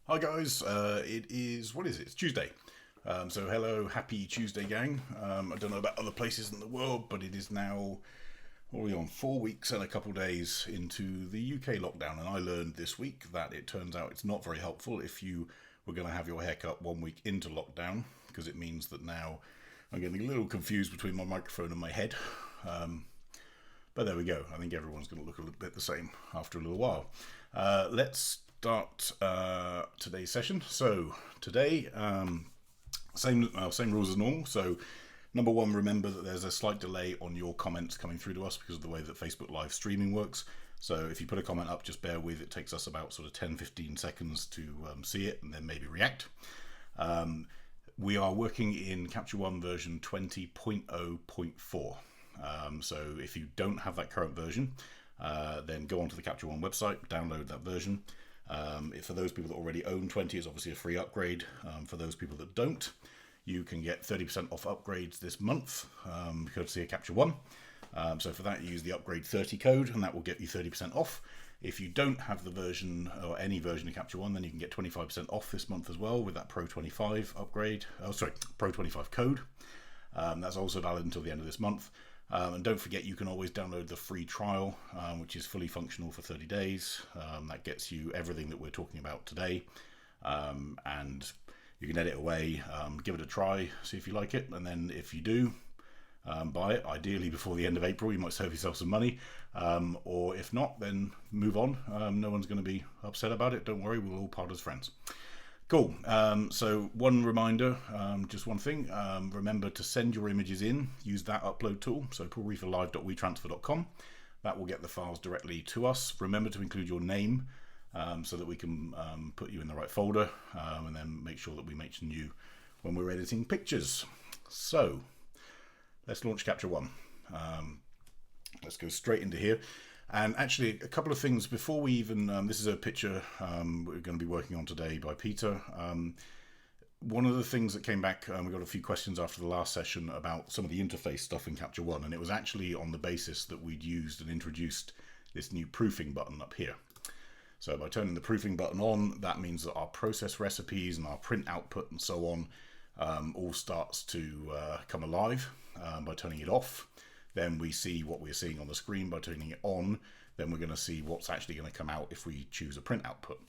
Hi guys, it is, what is it? It's Tuesday. So hello, happy Tuesday gang. I don't know about other places in the world, but it is now, what are we on, 4 weeks and a couple of days into the UK lockdown. And I learned this week that it turns out it's not very helpful if you were going to have your haircut 1 week into lockdown, because it means that now I'm getting a little confused between my microphone and my head. But there we go. I think everyone's going to look a little bit the same after a little while. Let's start today's session. So today, same rules as normal. So number one, remember that there's a slight delay on your comments coming through to us because of the way that Facebook live streaming works. So if you put a comment up, just bear with. It takes us about sort of 10-15 seconds to see it and then maybe react. We are working in Capture One version 20.0.4. So if you don't have that current version, then go onto the Capture One website, download that version. For those people that already own 20, it's obviously a free upgrade. For those people that don't, you can get 30% off upgrades this month, courtesy of Capture One. So for that, you use the upgrade 30 code, and that will get you 30% off. If you don't have the version or any version of Capture One, then you can get 25% off this month as well with that Pro 25 upgrade. Pro 25 code. That's also valid until the end of this month. And don't forget, you can always download the free trial, which is fully functional for 30 days. That gets you everything that we're talking about today. And you can edit away, give it a try, see if you like it. And then if you do, buy it, ideally before the end of April. You might save yourself some money. Or if not, then move on. No one's going to be upset about it. Don't worry, we'll all part as friends. Cool. So one reminder, just one thing. Remember to send your images in. Use that upload tool. So poolreeferlive.wetransfer.com. That will get the files directly to us. Remember to include your name so that we can put you in the right folder, and then make sure that we mention you when we're editing pictures. So let's launch Capture One. Let's go straight into here. And actually, a couple of things before we even, this is a picture we're going to be working on today by Peter. One of the things that came back, we got a few questions after the last session about some of the interface stuff in Capture One, and it was actually on the basis that we'd used and introduced this new proofing button up here. So by turning the proofing button on, that means that our process recipes and our print output and so on all starts to come alive. By turning it off, then we see what we're seeing on the screen. By turning it on, then we're going to see what's actually going to come out if we choose a print output.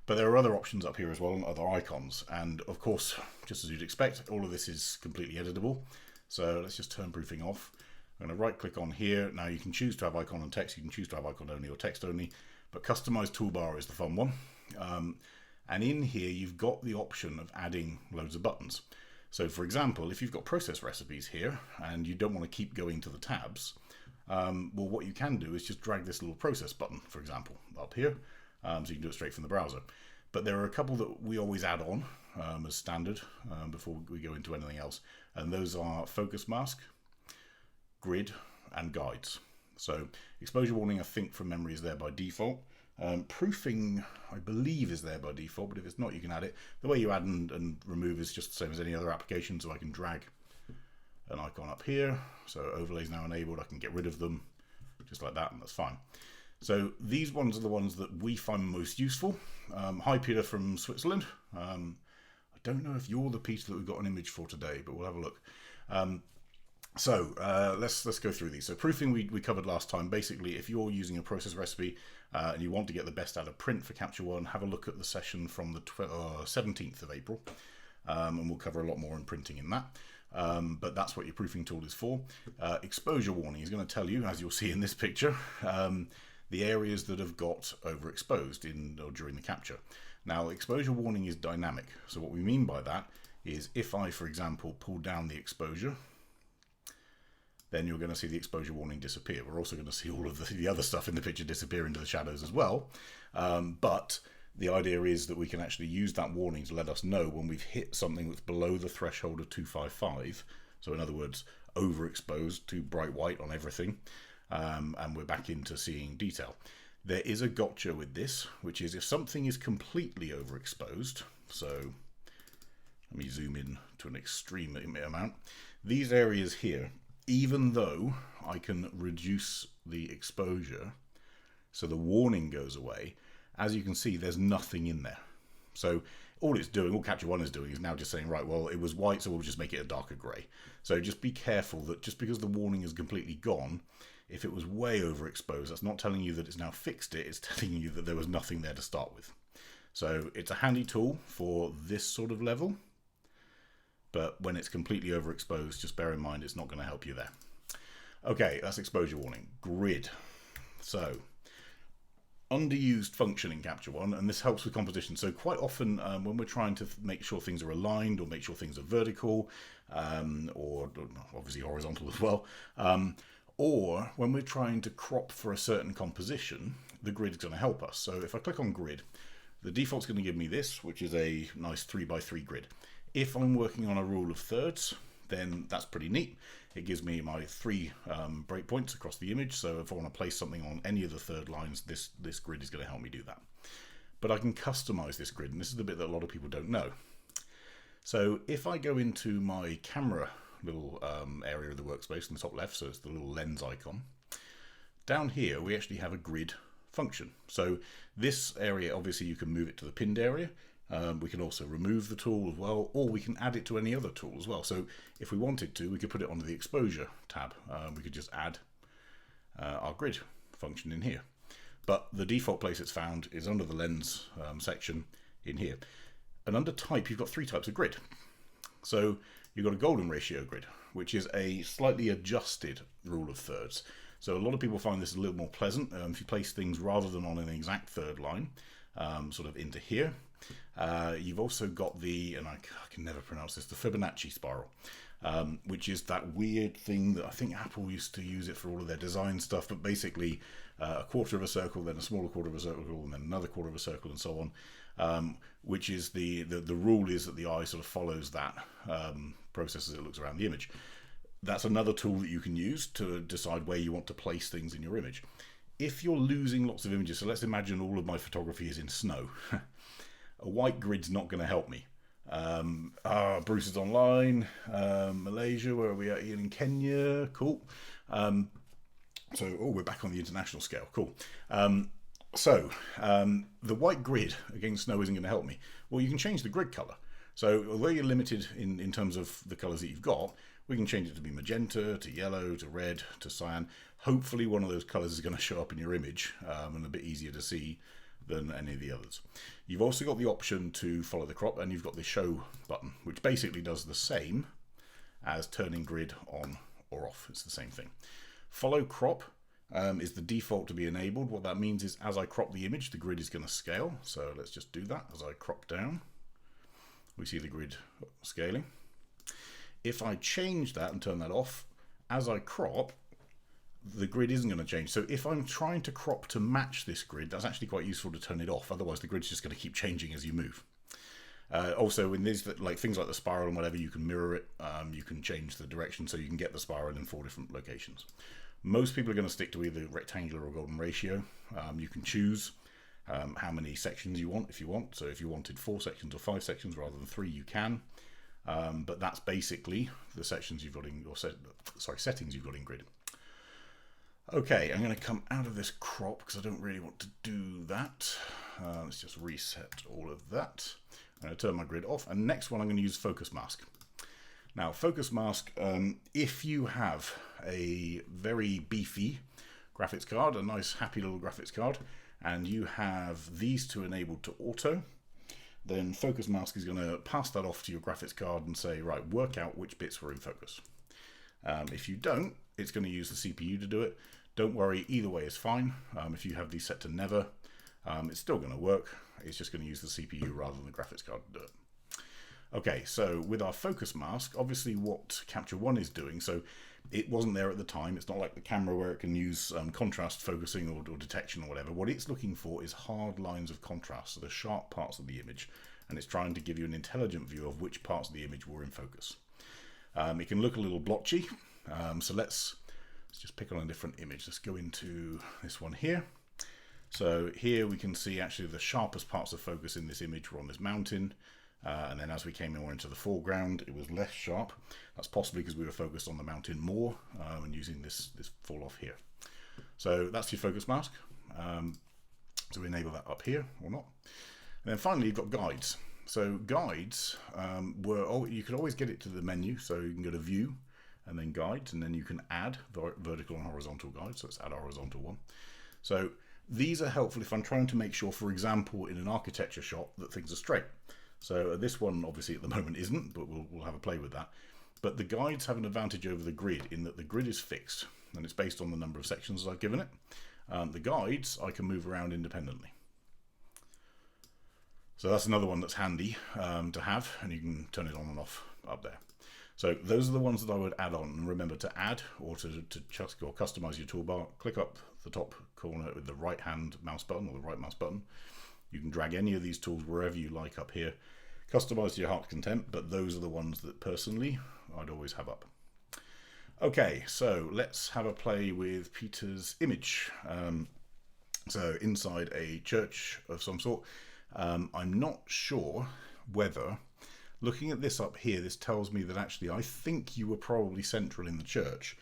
But there are other options up here as well, and other icons. And of course, just as you'd expect, all of this is completely editable. So let's just turn proofing off. I'm going to right click on here. Now you can choose to have icon and text. You can choose to have icon only or text only. But customize toolbar is the fun one. And in here, you've got the option of adding loads of buttons. So for example, if you've got process recipes here and you don't want to keep going to the tabs, well, what you can do is just drag this little process button, for example, up here. So you can do it straight from the browser. But there are a couple that we always add on as standard before we go into anything else. And those are focus mask, grid, and guides. So exposure warning, I think from memory, is there by default. Proofing, I believe, is there by default, but if it's not, you can add it. The way you add and remove is just the same as any other application, so I can drag an icon up here. So overlays now enabled, I can get rid of them just like that, and that's fine. So these ones are the ones that we find most useful. Hi Peter from Switzerland. I don't know if you're the Peter that we've got an image for today, but we'll have a look. So let's go through these. So proofing we covered last time. Basically, if you're using a process recipe and you want to get the best out of print for Capture One, have a look at the session from the 17th of April, and we'll cover a lot more in printing in that. But that's what your proofing tool is for. Exposure warning is going to tell you, as you'll see in this picture, the areas that have got overexposed in or during the capture. Now, exposure warning is dynamic. So what we mean by that is if I, for example, pull down the exposure, then you're going to see the exposure warning disappear. We're also going to see all of the other stuff in the picture disappear into the shadows as well. But the idea is that we can actually use that warning to let us know when we've hit something that's below the threshold of 255. So in other words, overexposed to bright white on everything. And we're back into seeing detail. There is a gotcha with this, which is if something is completely overexposed, so let me zoom in to an extreme amount, these areas here, even though I can reduce the exposure so the warning goes away, as you can see, there's nothing in there. So all it's doing, all Capture One is doing, is now just saying, right, well, it was white, so we'll just make it a darker grey. So just be careful that just because the warning is completely gone, if it was way overexposed, that's not telling you that it's now fixed it, it's telling you that there was nothing there to start with. So it's a handy tool for this sort of level, but when it's completely overexposed, just bear in mind it's not going to help you there. Okay, that's exposure warning. Grid. So, underused function in Capture One, and this helps with composition. So quite often when we're trying to make sure things are aligned or make sure things are vertical, or obviously horizontal as well, or when we're trying to crop for a certain composition, the grid is going to help us. So if I click on grid, the default's going to give me this, which is a nice 3x3 grid. If I'm working on a rule of thirds, then that's pretty neat. It gives me my 3 breakpoints across the image, so if I want to place something on any of the third lines, this grid is going to help me do that. But I can customize this grid, and this is the bit that a lot of people don't know. So if I go into my camera little area of the workspace in the top left, so it's the little lens icon, down here we actually have a grid function. So this area, obviously you can move it to the pinned area. We can also remove the tool as well, or we can add it to any other tool as well. So if we wanted to, we could put it onto the exposure tab. We could just add our grid function in here. But the default place it's found is under the lens section in here. And under type, you've got 3 types of grid. So you've got a golden ratio grid, which is a slightly adjusted rule of thirds. So a lot of people find this a little more pleasant if you place things rather than on an exact third line, sort of into here. You've also got the, and I can never pronounce this, the Fibonacci spiral, which is that weird thing that I think Apple used to use it for all of their design stuff, but basically a quarter of a circle, then a smaller quarter of a circle, and then another quarter of a circle, and so on, which is the rule is that the eye sort of follows that process as it looks around the image. That's another tool that you can use to decide where you want to place things in your image. If you're losing lots of images, so let's imagine all of my photography is in snow, a white grid's not going to help me. Bruce is online, Malaysia, where are we at? Ian in Kenya, cool. We're back on the international scale, cool. The white grid against snow isn't going to help me. Well, you can change the grid color. So although you're limited in terms of the colors that you've got, we can change it to be magenta, to yellow, to red, to cyan. Hopefully one of those colors is going to show up in your image and a bit easier to see than any of the others. You've also got the option to follow the crop, and you've got the show button, which basically does the same as turning grid on or off. It's the same thing. Follow crop is the default to be enabled. What that means is as I crop the image, the grid is going to scale. So let's just do that. As I crop down, we see the grid scaling. If I change that and turn that off, as I crop, the grid isn't going to change. So if I'm trying to crop to match this grid, that's actually quite useful to turn it off. Otherwise the grid's just going to keep changing as you move. Also in these, like things like the spiral and whatever, you can mirror it. You can change the direction so you can get the spiral in 4 different locations. Most people are going to stick to either rectangular or golden ratio. You can choose how many sections you want if you want. So if you wanted 4 sections or 5 sections rather than 3, you can. But that's basically the sections you've got in, or settings you've got in grid. Okay, I'm going to come out of this crop because I don't really want to do that. Let's just reset all of that. I'm going to turn my grid off, and next one I'm going to use focus mask. Now, focus mask, if you have a very beefy graphics card, a nice happy little graphics card, and you have these 2 enabled to auto, then focus mask is going to pass that off to your graphics card and say, right, work out which bits were in focus. If you don't, it's going to use the CPU to do it. Don't worry, either way is fine. If you have these set to never, it's still going to work. It's just going to use the CPU rather than the graphics card to do it. Okay, so with our focus mask, obviously what Capture One is doing, so it wasn't there at the time. It's not like the camera where it can use contrast focusing or detection or whatever. What it's looking for is hard lines of contrast, so the sharp parts of the image, and it's trying to give you an intelligent view of which parts of the image were in focus. It can look a little blotchy, so let's just pick on a different image. Let's go into this one here. So here we can see actually the sharpest parts of focus in this image were on this mountain. And then as we came more into the foreground, it was less sharp. That's possibly because we were focused on the mountain more and using this fall off here. So that's your focus mask. So we enable that up here or not. And then finally, you've got guides. So guides you could always get it to the menu, so you can go to View and then Guides, and then you can add vertical and horizontal guides. So let's add a horizontal one. So these are helpful if I'm trying to make sure, for example, in an architecture shot that things are straight. So this one obviously at the moment isn't, but we'll have a play with that. But the guides have an advantage over the grid in that the grid is fixed and it's based on the number of sections I've given it. The guides I can move around independently. So that's another one that's handy to have, and you can turn it on and off up there. So those are the ones that I would add on. And remember, to add or to customize your toolbar, click up the top corner with the right hand mouse button or the right mouse button. You can drag any of these tools wherever you like up here. Customize to your heart's content, but those are the ones that personally I'd always have up. Okay, so let's have a play with Peter's image. So inside a church of some sort. I'm not sure whether, looking at this up here, this tells me that actually I think you were probably central in the church,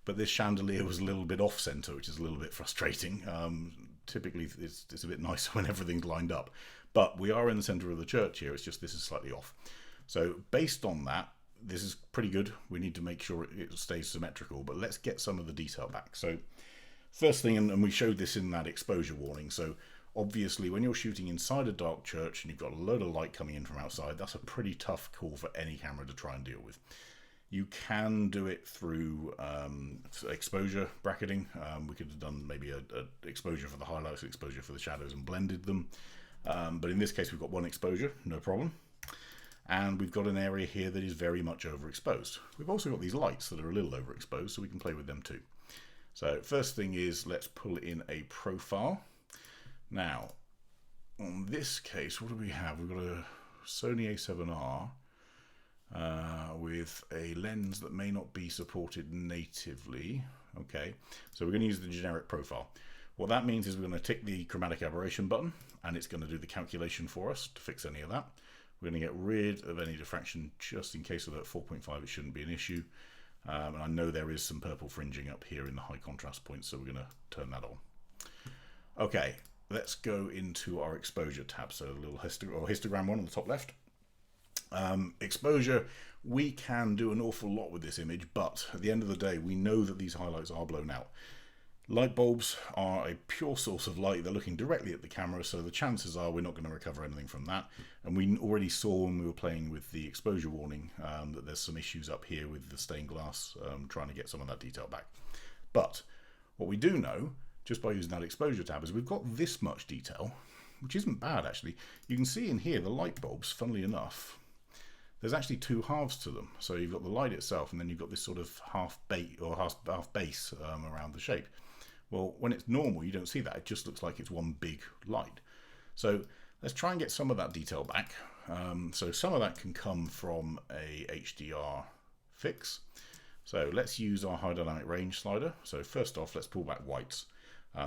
but this chandelier was a little bit off center, which is a little bit frustrating. Typically it's a bit nicer when everything's lined up, but we are in the center of the church here. It's just this is slightly off. So based on that, this is pretty good. We need to make sure it stays symmetrical, but let's get some of the detail back. So first thing, and we showed this in that exposure warning, so obviously when you're shooting inside a dark church and you've got a load of light coming in from outside, that's a pretty tough call for any camera to try and deal with. You can do it through exposure bracketing. We could have done maybe a exposure for the highlights, exposure for the shadows, and blended them. But in this case, we've got one exposure, no problem. And we've got an area here that is very much overexposed. We've also got these lights that are a little overexposed, so we can play with them too. So first thing is, let's pull in a profile. Now, on this case, what do we have? We've got a Sony A7R with a lens that may not be supported natively. Okay, so we're going to use the generic profile. What that means is we're going to tick the chromatic aberration button, and it's going to do the calculation for us to fix any of that. We're going to get rid of any diffraction just in case of that 4.5. It shouldn't be an issue. And I know there is some purple fringing up here in the high contrast point, so we're going to turn that on. Okay, let's go into our exposure tab. So a little histogram one on the top left. Exposure, we can do an awful lot with this image, but at the end of the day, we know that these highlights are blown out. Light bulbs are a pure source of light. They're looking directly at the camera, so the chances are we're not going to recover anything from that. And we already saw when we were playing with the exposure warning that there's some issues up here with the stained glass, trying to get some of that detail back. But what we do know, just by using that exposure tab, is we've got this much detail, which isn't bad actually. You can see in here the light bulbs, funnily enough, there's actually two halves to them. So you've got the light itself, and then you've got this sort of half base around the shape. Well, when it's normal, you don't see that. It just looks like it's one big light. So let's try and get some of that detail back. So some of that can come from a HDR fix. So let's use our high dynamic range slider. So first off, let's pull back whites.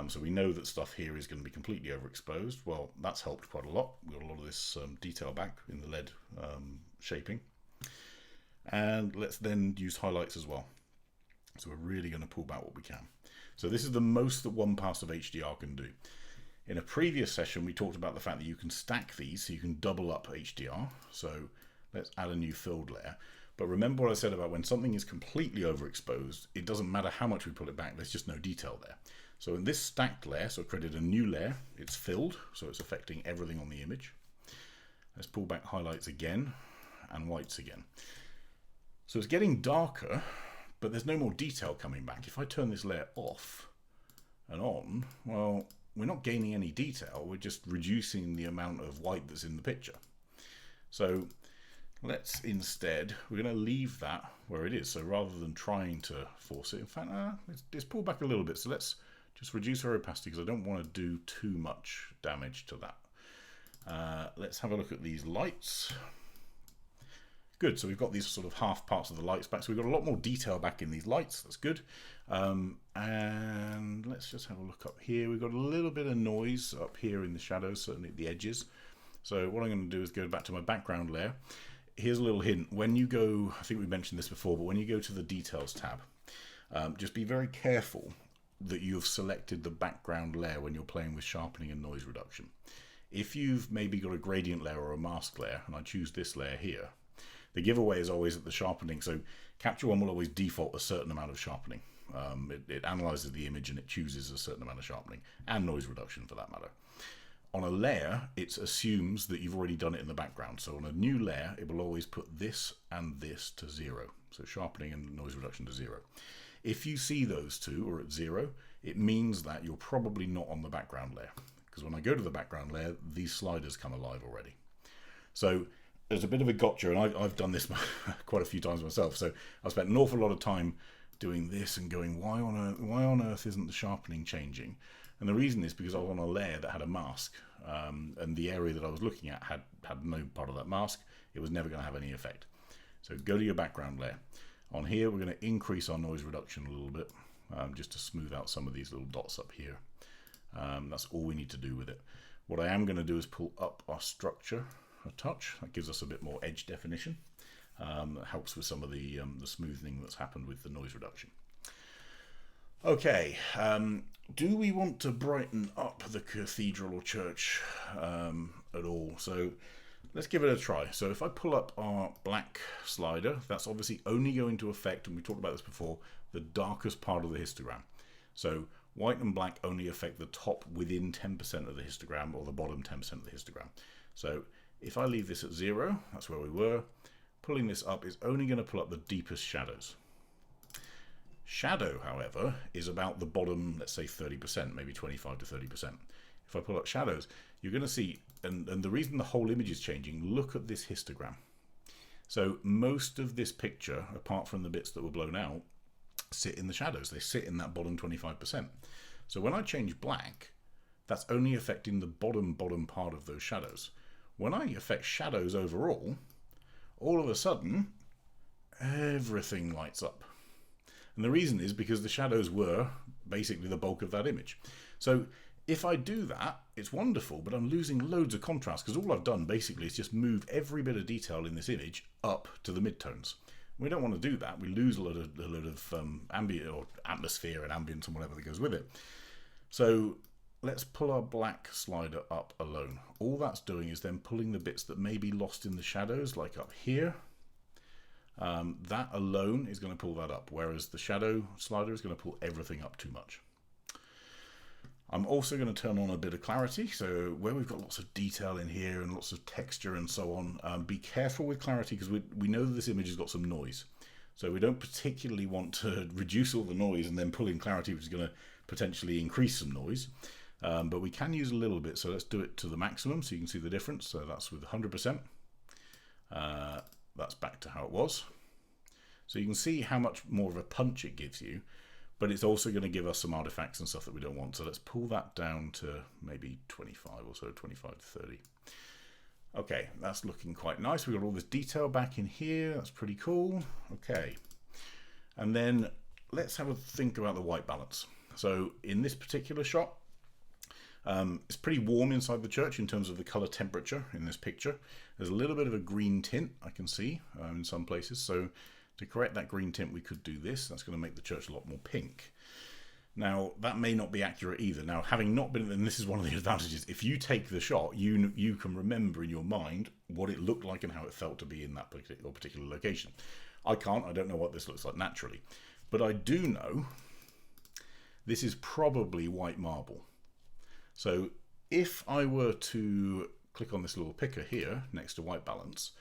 So we know that stuff here is going to be completely overexposed. Well, that's helped quite a lot. We've got a lot of this detail back in the lead shaping. And let's then use highlights as well. So we're really going to pull back what we can. So this is the most that one pass of HDR can do. In a previous session, we talked about the fact that you can stack these, so you can double up HDR. So let's add a new filled layer. But remember what I said about when something is completely overexposed, it doesn't matter how much we pull it back, there's just no detail there. So in this stacked layer, so I created a new layer, it's filled, so it's affecting everything on the image. Let's pull back highlights again, and whites again. So it's getting darker, but there's no more detail coming back. If I turn this layer off and on, well, we're not gaining any detail, we're just reducing the amount of white that's in the picture. So let's instead, we're going to leave that where it is. So rather than trying to force it, in fact, let's pull back a little bit. So let's just reduce our opacity because I don't want to do too much damage to that. Let's have a look at these lights. Good, so we've got these sort of half parts of the lights back, so we've got a lot more detail back in these lights, that's good. And let's just have a look up here. We've got a little bit of noise up here in the shadows, certainly at the edges. So what I'm going to do is go back to my background layer. Here's a little hint. When you go, I think we mentioned this before, but when you go to the details tab, just be very careful that you've selected the background layer when you're playing with sharpening and noise reduction. if you've maybe got a gradient layer or a mask layer, and I choose this layer here, the giveaway is always at the sharpening. So Capture One will always default a certain amount of sharpening. It analyzes the image and it chooses a certain amount of sharpening and noise reduction for that matter. On a layer, it assumes that you've already done it in the background. So on a new layer, it will always put this and this to 0. So sharpening and noise reduction to 0. If you see those two are at 0, it means that you're probably not on the background layer. Because when I go to the background layer, these sliders come alive already. So there's a bit of a gotcha, and I've done this quite a few times myself. So I've spent an awful lot of time doing this and going, why on earth isn't the sharpening changing? And the reason is because I was on a layer that had a mask, and the area that I was looking at had no part of that mask. It was never going to have any effect. So go to your background layer. On here, we're going to increase our noise reduction a little bit, just to smooth out some of these little dots up here. That's all we need to do with it. What I am going to do is pull up our structure a touch. That gives us a bit more edge definition. That helps with some of the smoothing that's happened with the noise reduction. Okay, do we want to brighten up the cathedral or church at all? So let's give it a try. So if I pull up our black slider, that's obviously only going to affect, and we talked about this before, the darkest part of the histogram. So white and black only affect the top within 10% of the histogram or the bottom 10% of the histogram. So if I leave this at 0, that's where we were, pulling this up is only going to pull up the deepest shadows. Shadow, however, is about the bottom, let's say 30%, maybe 25 to 30%. If I pull up shadows, you're going to see, and the reason the whole image is changing, look at this histogram. So most of this picture, apart from the bits that were blown out, sit in the shadows. They sit in that bottom 25%. So when I change black, that's only affecting the bottom part of those shadows. When I affect shadows overall, all of a sudden, everything lights up. And the reason is because the shadows were basically the bulk of that image. So if I do that, it's wonderful, but I'm losing loads of contrast because all I've done basically is just move every bit of detail in this image up to the midtones. We don't want to do that. We lose a lot of ambient or atmosphere and ambience and whatever that goes with it. So let's pull our black slider up alone. All that's doing is then pulling the bits that may be lost in the shadows, like up here. That alone is going to pull that up, whereas the shadow slider is going to pull everything up too much. I'm also going to turn on a bit of clarity, so where we've got lots of detail in here and lots of texture and so on, be careful with clarity because we know that this image has got some noise. So we don't particularly want to reduce all the noise and then pull in clarity, which is going to potentially increase some noise. But we can use a little bit, so let's do it to the maximum so you can see the difference. So that's with 100%. That's back to how it was. So you can see how much more of a punch it gives you, but it's also going to give us some artifacts and stuff that we don't want. So let's pull that down to maybe 25 or so, 25 to 30. Okay, that's looking quite nice. We've got all this detail back in here. That's pretty cool. Okay. And then let's have a think about the white balance. So in this particular shot, it's pretty warm inside the church in terms of the color temperature in this picture. There's a little bit of a green tint I can see in some places. So to correct that green tint, we could do this. That's going to make the church a lot more pink. Now, that may not be accurate either. Now, having not been, and this is one of the advantages, if you take the shot, you can remember in your mind what it looked like and how it felt to be in that particular location. I can't. I don't know what this looks like naturally. But I do know this is probably white marble. So if I were to click on this little picker here next to white balance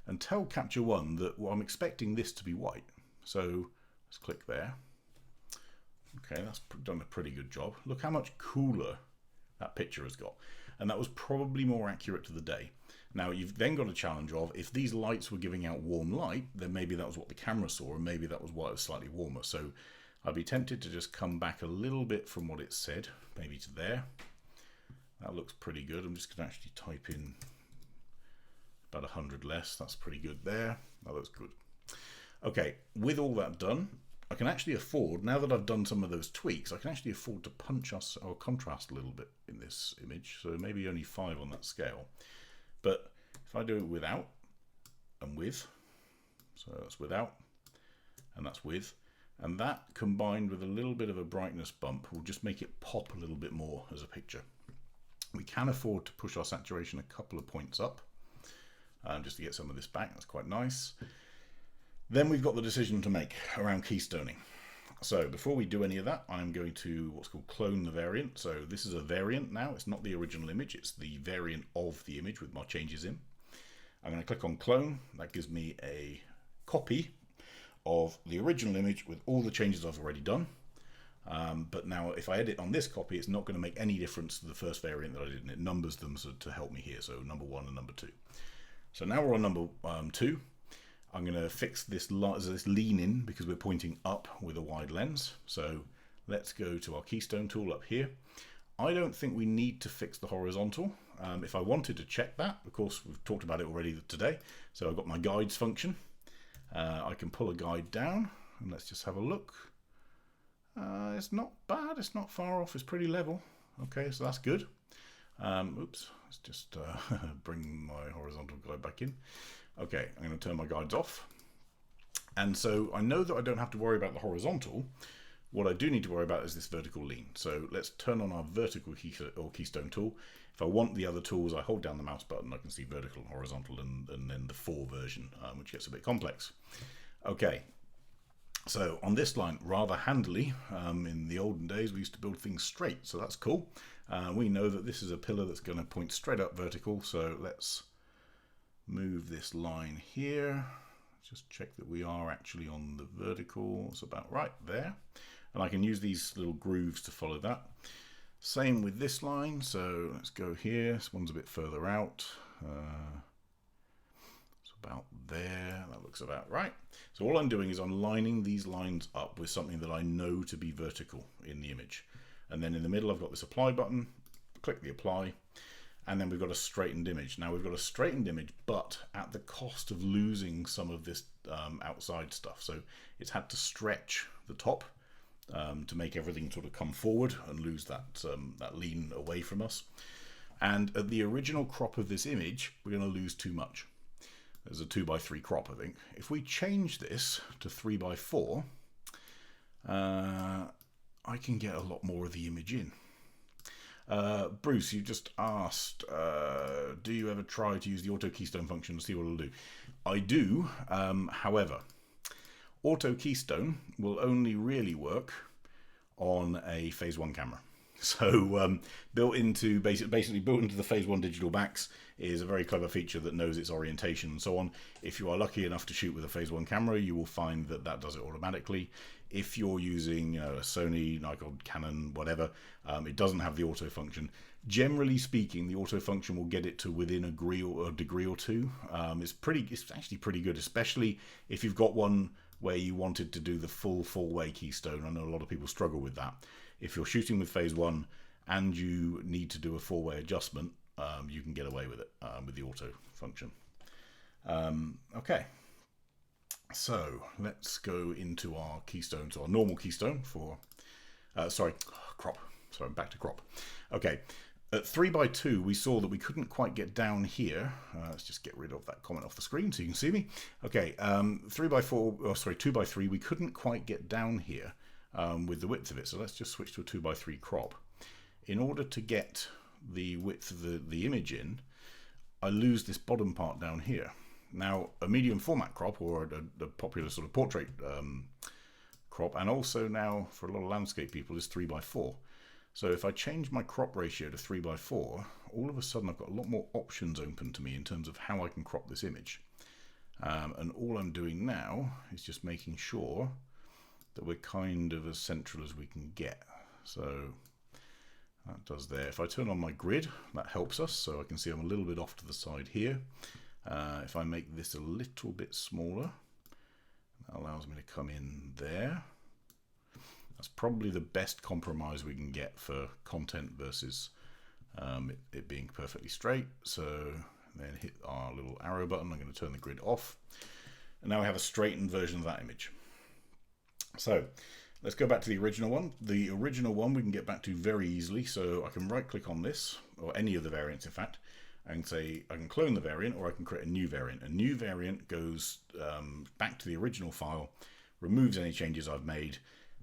and tell Capture One that I'm expecting this to be white. So let's click there. Okay, that's done a pretty good job. Look how much cooler that picture has got. And that was probably more accurate to the day. Now you've then got a challenge of if these lights were giving out warm light, then maybe that was what the camera saw and maybe that was why it was slightly warmer. So I'd be tempted to just come back a little bit from what it said, maybe to there. That looks pretty good. I'm just going to actually type in about 100 less. That's pretty good there. That looks good. Okay, with all that done, I can actually afford, now that I've done some of those tweaks, I can actually afford to punch us or contrast a little bit in this image. So maybe only 5 on that scale. But if I do it without and with, so that's without and that's with, and that combined with a little bit of a brightness bump will just make it pop a little bit more as a picture. We can afford to push our saturation a couple of points up just to get some of this back. That's quite nice. Then we've got the decision to make around keystoning. So before we do any of that, I'm going to what's called clone the variant. So this is a variant now. It's not the original image. It's the variant of the image with my changes in. I'm going to click on clone. That gives me a copy of the original image with all the changes I've already done. But now if I edit on this copy, it's not going to make any difference to the first variant that I did, and it numbers them to help me here. So number 1 and number 2. So now we're on number 2. I'm going to fix this lean in because we're pointing up with a wide lens. So let's go to our keystone tool up here. I don't think we need to fix the horizontal. If I wanted to check that, of course, we've talked about it already today. So I've got my guides function. I can pull a guide down and let's just have a look. It's not bad. It's not far off. It's pretty level. Okay, so that's good. Oops, let's just bring my horizontal guide back in. Okay, I'm going to turn my guides off. And so I know that I don't have to worry about the horizontal. What I do need to worry about is this vertical lean. So let's turn on our vertical keystone tool. If I want the other tools, I hold down the mouse button. I can see vertical and horizontal and then the 4 version, which gets a bit complex. Okay, so on this line, rather handily, in the olden days, we used to build things straight. So that's cool. We know that this is a pillar that's going to point straight up vertical. So let's move this line here. Just check that we are actually on the vertical. It's about right there. And I can use these little grooves to follow that. Same with this line. So let's go here. This one's a bit further out. It's about there. That looks about right. So all I'm doing is I'm lining these lines up with something that I know to be vertical in the image. And then in the middle, I've got this apply button. Click the apply. And then we've got a straightened image. Now we've got a straightened image, but at the cost of losing some of this outside stuff. So it's had to stretch the top to make everything sort of come forward and lose that lean away from us. And at the original crop of this image, we're going to lose too much. There's a 2x3 crop, I think. If we change this to 3x4, I can get a lot more of the image in. Bruce, you just asked, do you ever try to use the auto keystone function to see what it'll do? I do, however, auto keystone will only really work on a phase 1 camera. So basically built into the phase 1 digital backs is a very clever feature that knows its orientation and so on. If you are lucky enough to shoot with a phase 1 camera, you will find that that does it automatically. If you're using a Sony, Nikon, Canon, whatever, it doesn't have the auto function. Generally speaking, the auto function will get it to within a degree or two. It's actually pretty good, especially if you've got one where you wanted to do the full way keystone. I know a lot of people struggle with that. If you're shooting with phase 1 and you need to do a 4-way adjustment, you can get away with it with the auto function. Okay. So let's go into our keystone, so our normal keystone for, crop. Sorry, back to crop. Okay, at 3x2, we saw that we couldn't quite get down here. Let's just get rid of that comment off the screen so you can see me. Okay, 2x3, we couldn't quite get down here with the width of it. So let's just switch to a 2x3 crop. In order to get the width of the image in, I lose this bottom part down here. Now, a medium format crop, or a popular sort of portrait crop, and also now for a lot of landscape people, is 3x4. So if I change my crop ratio to 3x4, all of a sudden I've got a lot more options open to me in terms of how I can crop this image. And all I'm doing now is just making sure that we're kind of as central as we can get. So that does there. If I turn on my grid, that helps us. So I can see I'm a little bit off to the side here. If I make this a little bit smaller, that allows me to come in there. That's probably the best compromise we can get for content versus it being perfectly straight. So then hit our little arrow button. I'm going to turn the grid off. And now we have a straightened version of that image. So let's go back to the original one. The original one we can get back to very easily. So I can right click on this, or any of the variants in fact, and say I can clone the variant, or I can create a new variant. A new variant goes back to the original file, removes any changes I've made,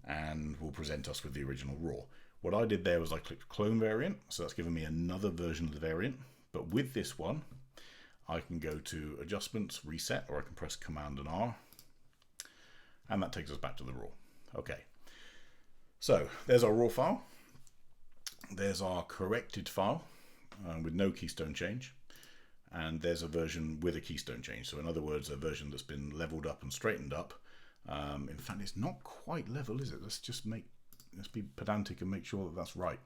and will present us with the original raw. What I did there was I clicked clone variant, so that's given me another version of the variant. But with this one, I can go to adjustments, reset, or I can press Command and R, and that takes us back to the raw. Okay, so there's our raw file. There's our corrected file with no keystone change, and there's a version with a keystone change. So in other words, a version that's been leveled up and straightened up. In fact, it's not quite level, is it? Let's be pedantic and make sure that that's right.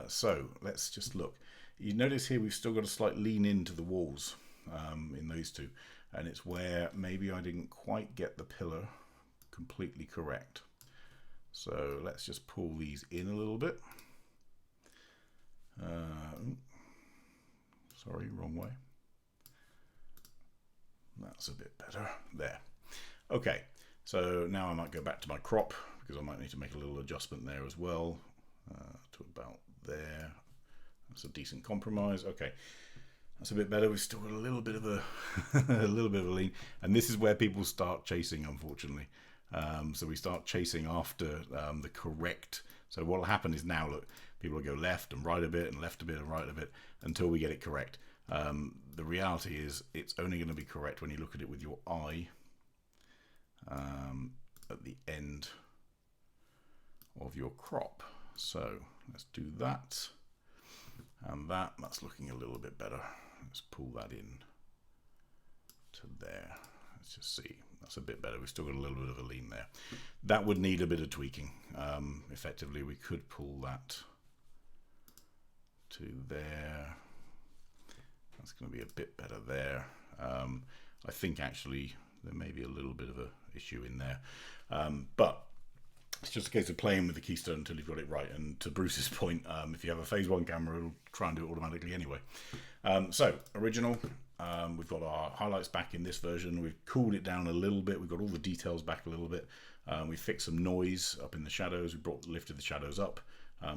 So let's just look. You notice here we've still got a slight lean into the walls in those two, and it's where maybe I didn't quite get the pillar completely correct. So let's just pull these in a little bit. Sorry, wrong way. That's a bit better. There. Okay, so now I might go back to my crop because I might need to make a little adjustment there as well to about there. That's a decent compromise. Okay, that's a bit better. We've still got a little bit of a a little bit of a lean, and this is where people start chasing, unfortunately. So we start chasing after the correct. So what will happen is now, look, people will go left and right a bit and left a bit and right a bit until we get it correct. The reality is it's only going to be correct when you look at it with your eye at the end of your crop. So let's do that and that's looking a little bit better. Let's pull that in to there. Let's just see. That's a bit better. We've still got a little bit of a lean there. That would need a bit of tweaking. Effectively, we could pull that to there. That's going to be a bit better there. I think actually there may be a little bit of a issue in there. But it's just a case of playing with the keystone until you've got it right. And to Bruce's point, if you have a phase one camera, it'll try and do it automatically anyway. So original. We've got our highlights back in this version. We've cooled it down a little bit. We've got all the details back a little bit. We fixed some noise up in the shadows. We lifted the shadows up.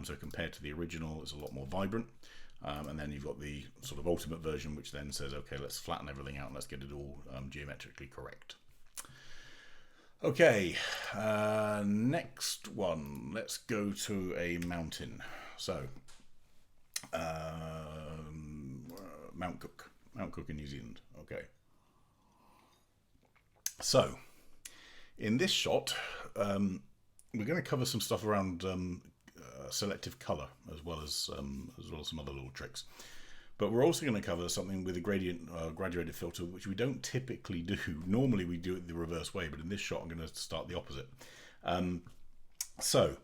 So compared to the original, it's a lot more vibrant. And then you've got the sort of ultimate version, which then says, okay, let's flatten everything out and let's get it all geometrically correct. Okay, next one. Let's go to a mountain. So, Mount Cook in New Zealand. Okay. So, in this shot, we're going to cover some stuff around selective color as well as some other little tricks. But we're also going to cover something with a gradient graduated filter, which we don't typically do. Normally we do it the reverse way, but in this shot I'm going to start the opposite. So,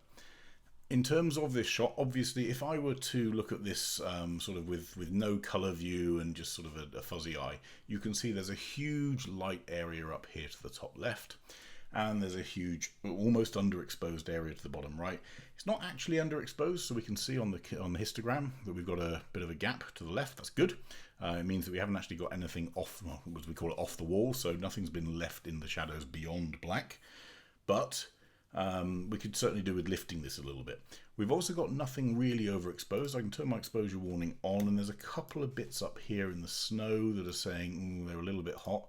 in terms of this shot, obviously, if I were to look at this sort of with no color view and just sort of a fuzzy eye, you can see there's a huge light area up here to the top left, and there's a huge, almost underexposed area to the bottom right. It's not actually underexposed, so we can see on the histogram that we've got a bit of a gap to the left. That's good. It means that we haven't actually got anything off, well, as we call it, off the wall, so nothing's been left in the shadows beyond black. But we could certainly do with lifting this a little bit. We've also got nothing really overexposed. I can turn my exposure warning on, and there's a couple of bits up here in the snow that are saying they're a little bit hot.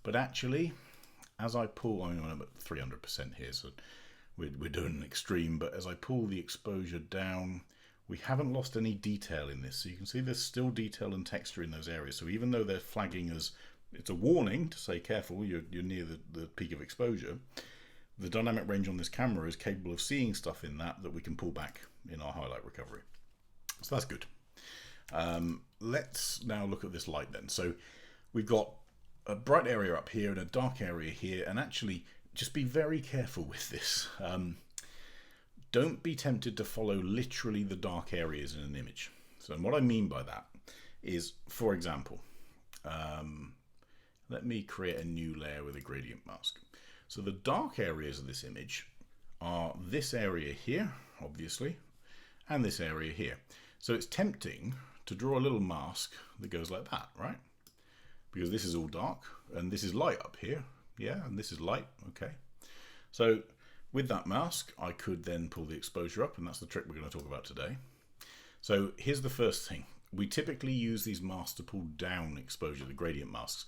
But actually, as I pull, I'm at 300% here, so we're doing an extreme, but as I pull the exposure down, we haven't lost any detail in this. So you can see there's still detail and texture in those areas. So even though they're flagging as, it's a warning to say careful, you're near the peak of exposure, the dynamic range on this camera is capable of seeing stuff in that we can pull back in our highlight recovery. So that's good. Let's now look at this light then. So we've got a bright area up here and a dark area here, and actually just be very careful with this. Don't be tempted to follow literally the dark areas in an image. So what I mean by that is, for example, let me create a new layer with a gradient mask. So the dark areas of this image are this area here, obviously, and this area here. So it's tempting to draw a little mask that goes like that, right? Because this is all dark and this is light up here. Yeah, and this is light. Okay. So with that mask, I could then pull the exposure up, and that's the trick we're going to talk about today. So here's the first thing. We typically use these masks to pull down exposure, the gradient masks.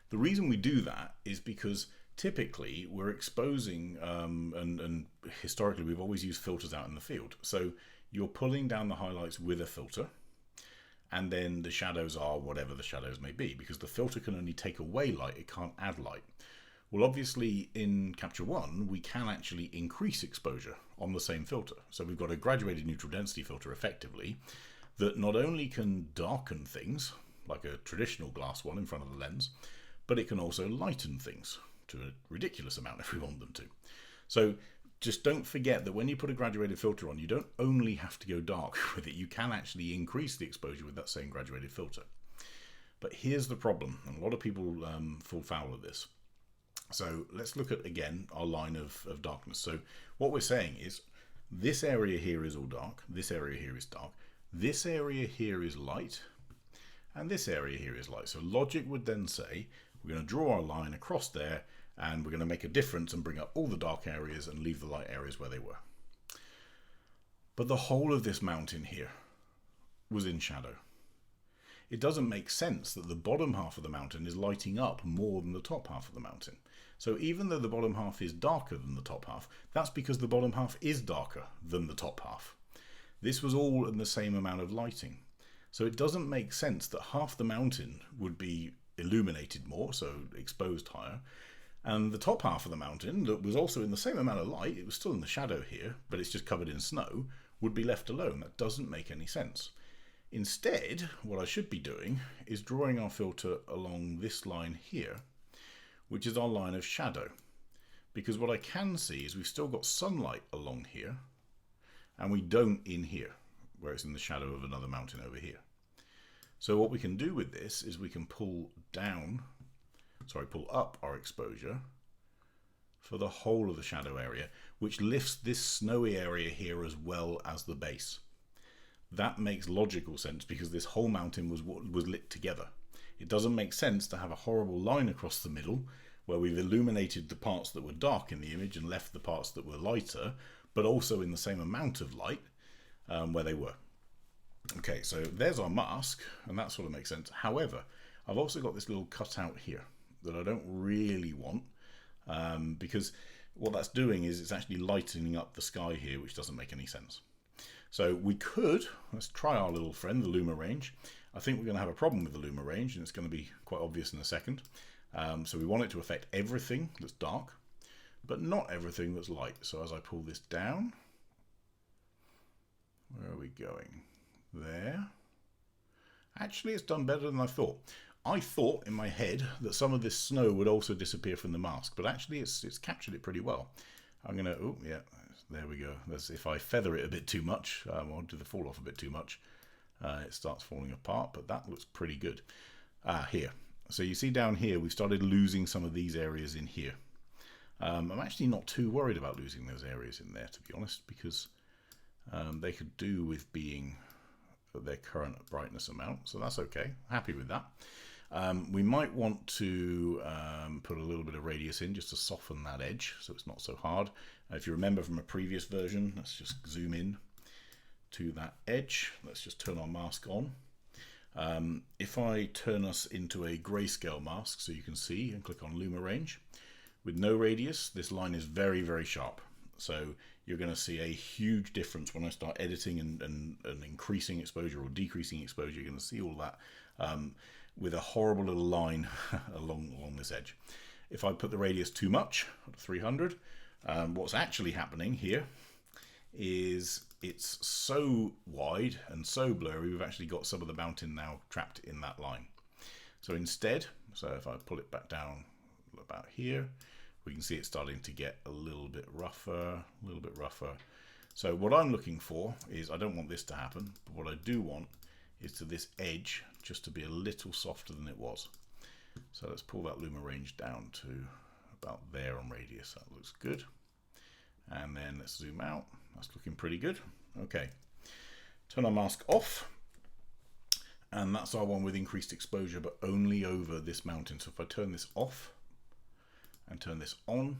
The reason we do that is because typically we're exposing, and historically we've always used filters out in the field. So you're pulling down the highlights with a filter, and then the shadows are whatever the shadows may be, because the filter can only take away light, it can't add light. Well, obviously in Capture One, we can actually increase exposure on the same filter. So we've got a graduated neutral density filter effectively that not only can darken things, like a traditional glass one in front of the lens, but it can also lighten things to a ridiculous amount if we want them to. So just don't forget that when you put a graduated filter on, you don't only have to go dark with it, you can actually increase the exposure with that same graduated filter. But here's the problem, and a lot of people fall foul of this. So let's look at, again, our line of darkness. So what we're saying is this area here is all dark, this area here is dark, this area here is light, and this area here is light. So logic would then say, we're going to draw our line across there, and we're going to make a difference and bring up all the dark areas and leave the light areas where they were. But the whole of this mountain here was in shadow. It doesn't make sense that the bottom half of the mountain is lighting up more than the top half of the mountain. So even though the bottom half is darker than the top half, that's because the bottom half is darker than the top half. This was all in the same amount of lighting. So it doesn't make sense that half the mountain would be illuminated more, so exposed higher, and the top half of the mountain, that was also in the same amount of light, it was still in the shadow here, but it's just covered in snow, would be left alone. That doesn't make any sense. Instead, what I should be doing is drawing our filter along this line here, which is our line of shadow. Because what I can see is we've still got sunlight along here, and we don't in here, where it's in the shadow of another mountain over here. So what we can do with this is we can pull up our exposure for the whole of the shadow area, which lifts this snowy area here as well as the base. That makes logical sense because this whole mountain was lit together. It doesn't make sense to have a horrible line across the middle where we've illuminated the parts that were dark in the image and left the parts that were lighter, but also in the same amount of light where they were. Okay, so there's our mask, and that sort of makes sense. However, I've also got this little cutout here that I don't really want because what that's doing is it's actually lightening up the sky here, which doesn't make any sense. So we could, let's try our little friend, the Luma Range. I think we're going to have a problem with the Luma Range, and it's going to be quite obvious in a second. So we want it to affect everything that's dark, but not everything that's light. So as I pull this down, where are we going? There. Actually, it's done better than I thought. I thought in my head that some of this snow would also disappear from the mask, but actually it's captured it pretty well. I'm going to, oh yeah, there we go. If I feather it a bit too much, or do the fall off a bit too much, it starts falling apart, but that looks pretty good. Here. So you see down here, we've started losing some of these areas in here. I'm actually not too worried about losing those areas in there, to be honest, because they could do with being their current brightness amount, so that's okay. Happy with that. We might want to put a little bit of radius in just to soften that edge so it's not so hard. If you remember from a previous version, let's just zoom in to that edge. Let's just turn our mask on. If I turn us into a grayscale mask so you can see and click on Luma Range, with no radius, this line is very, very sharp. So you're going to see a huge difference when I start editing and increasing exposure or decreasing exposure. You're going to see all that with a horrible little line along this edge. If I put the radius too much, at 300, what's actually happening here is it's so wide and so blurry, we've actually got some of the mountain now trapped in that line. So instead, so if I pull it back down about here, we can see it's starting to get a little bit rougher, So what I'm looking for is, I don't want this to happen, but what I do want is to this edge just to be a little softer than it was. So let's pull that Luma Range down to about there on radius. That looks good. And then let's zoom out. That's looking pretty good. Okay, turn our mask off. And that's our one with increased exposure, but only over this mountain. So if I turn this off and turn this on,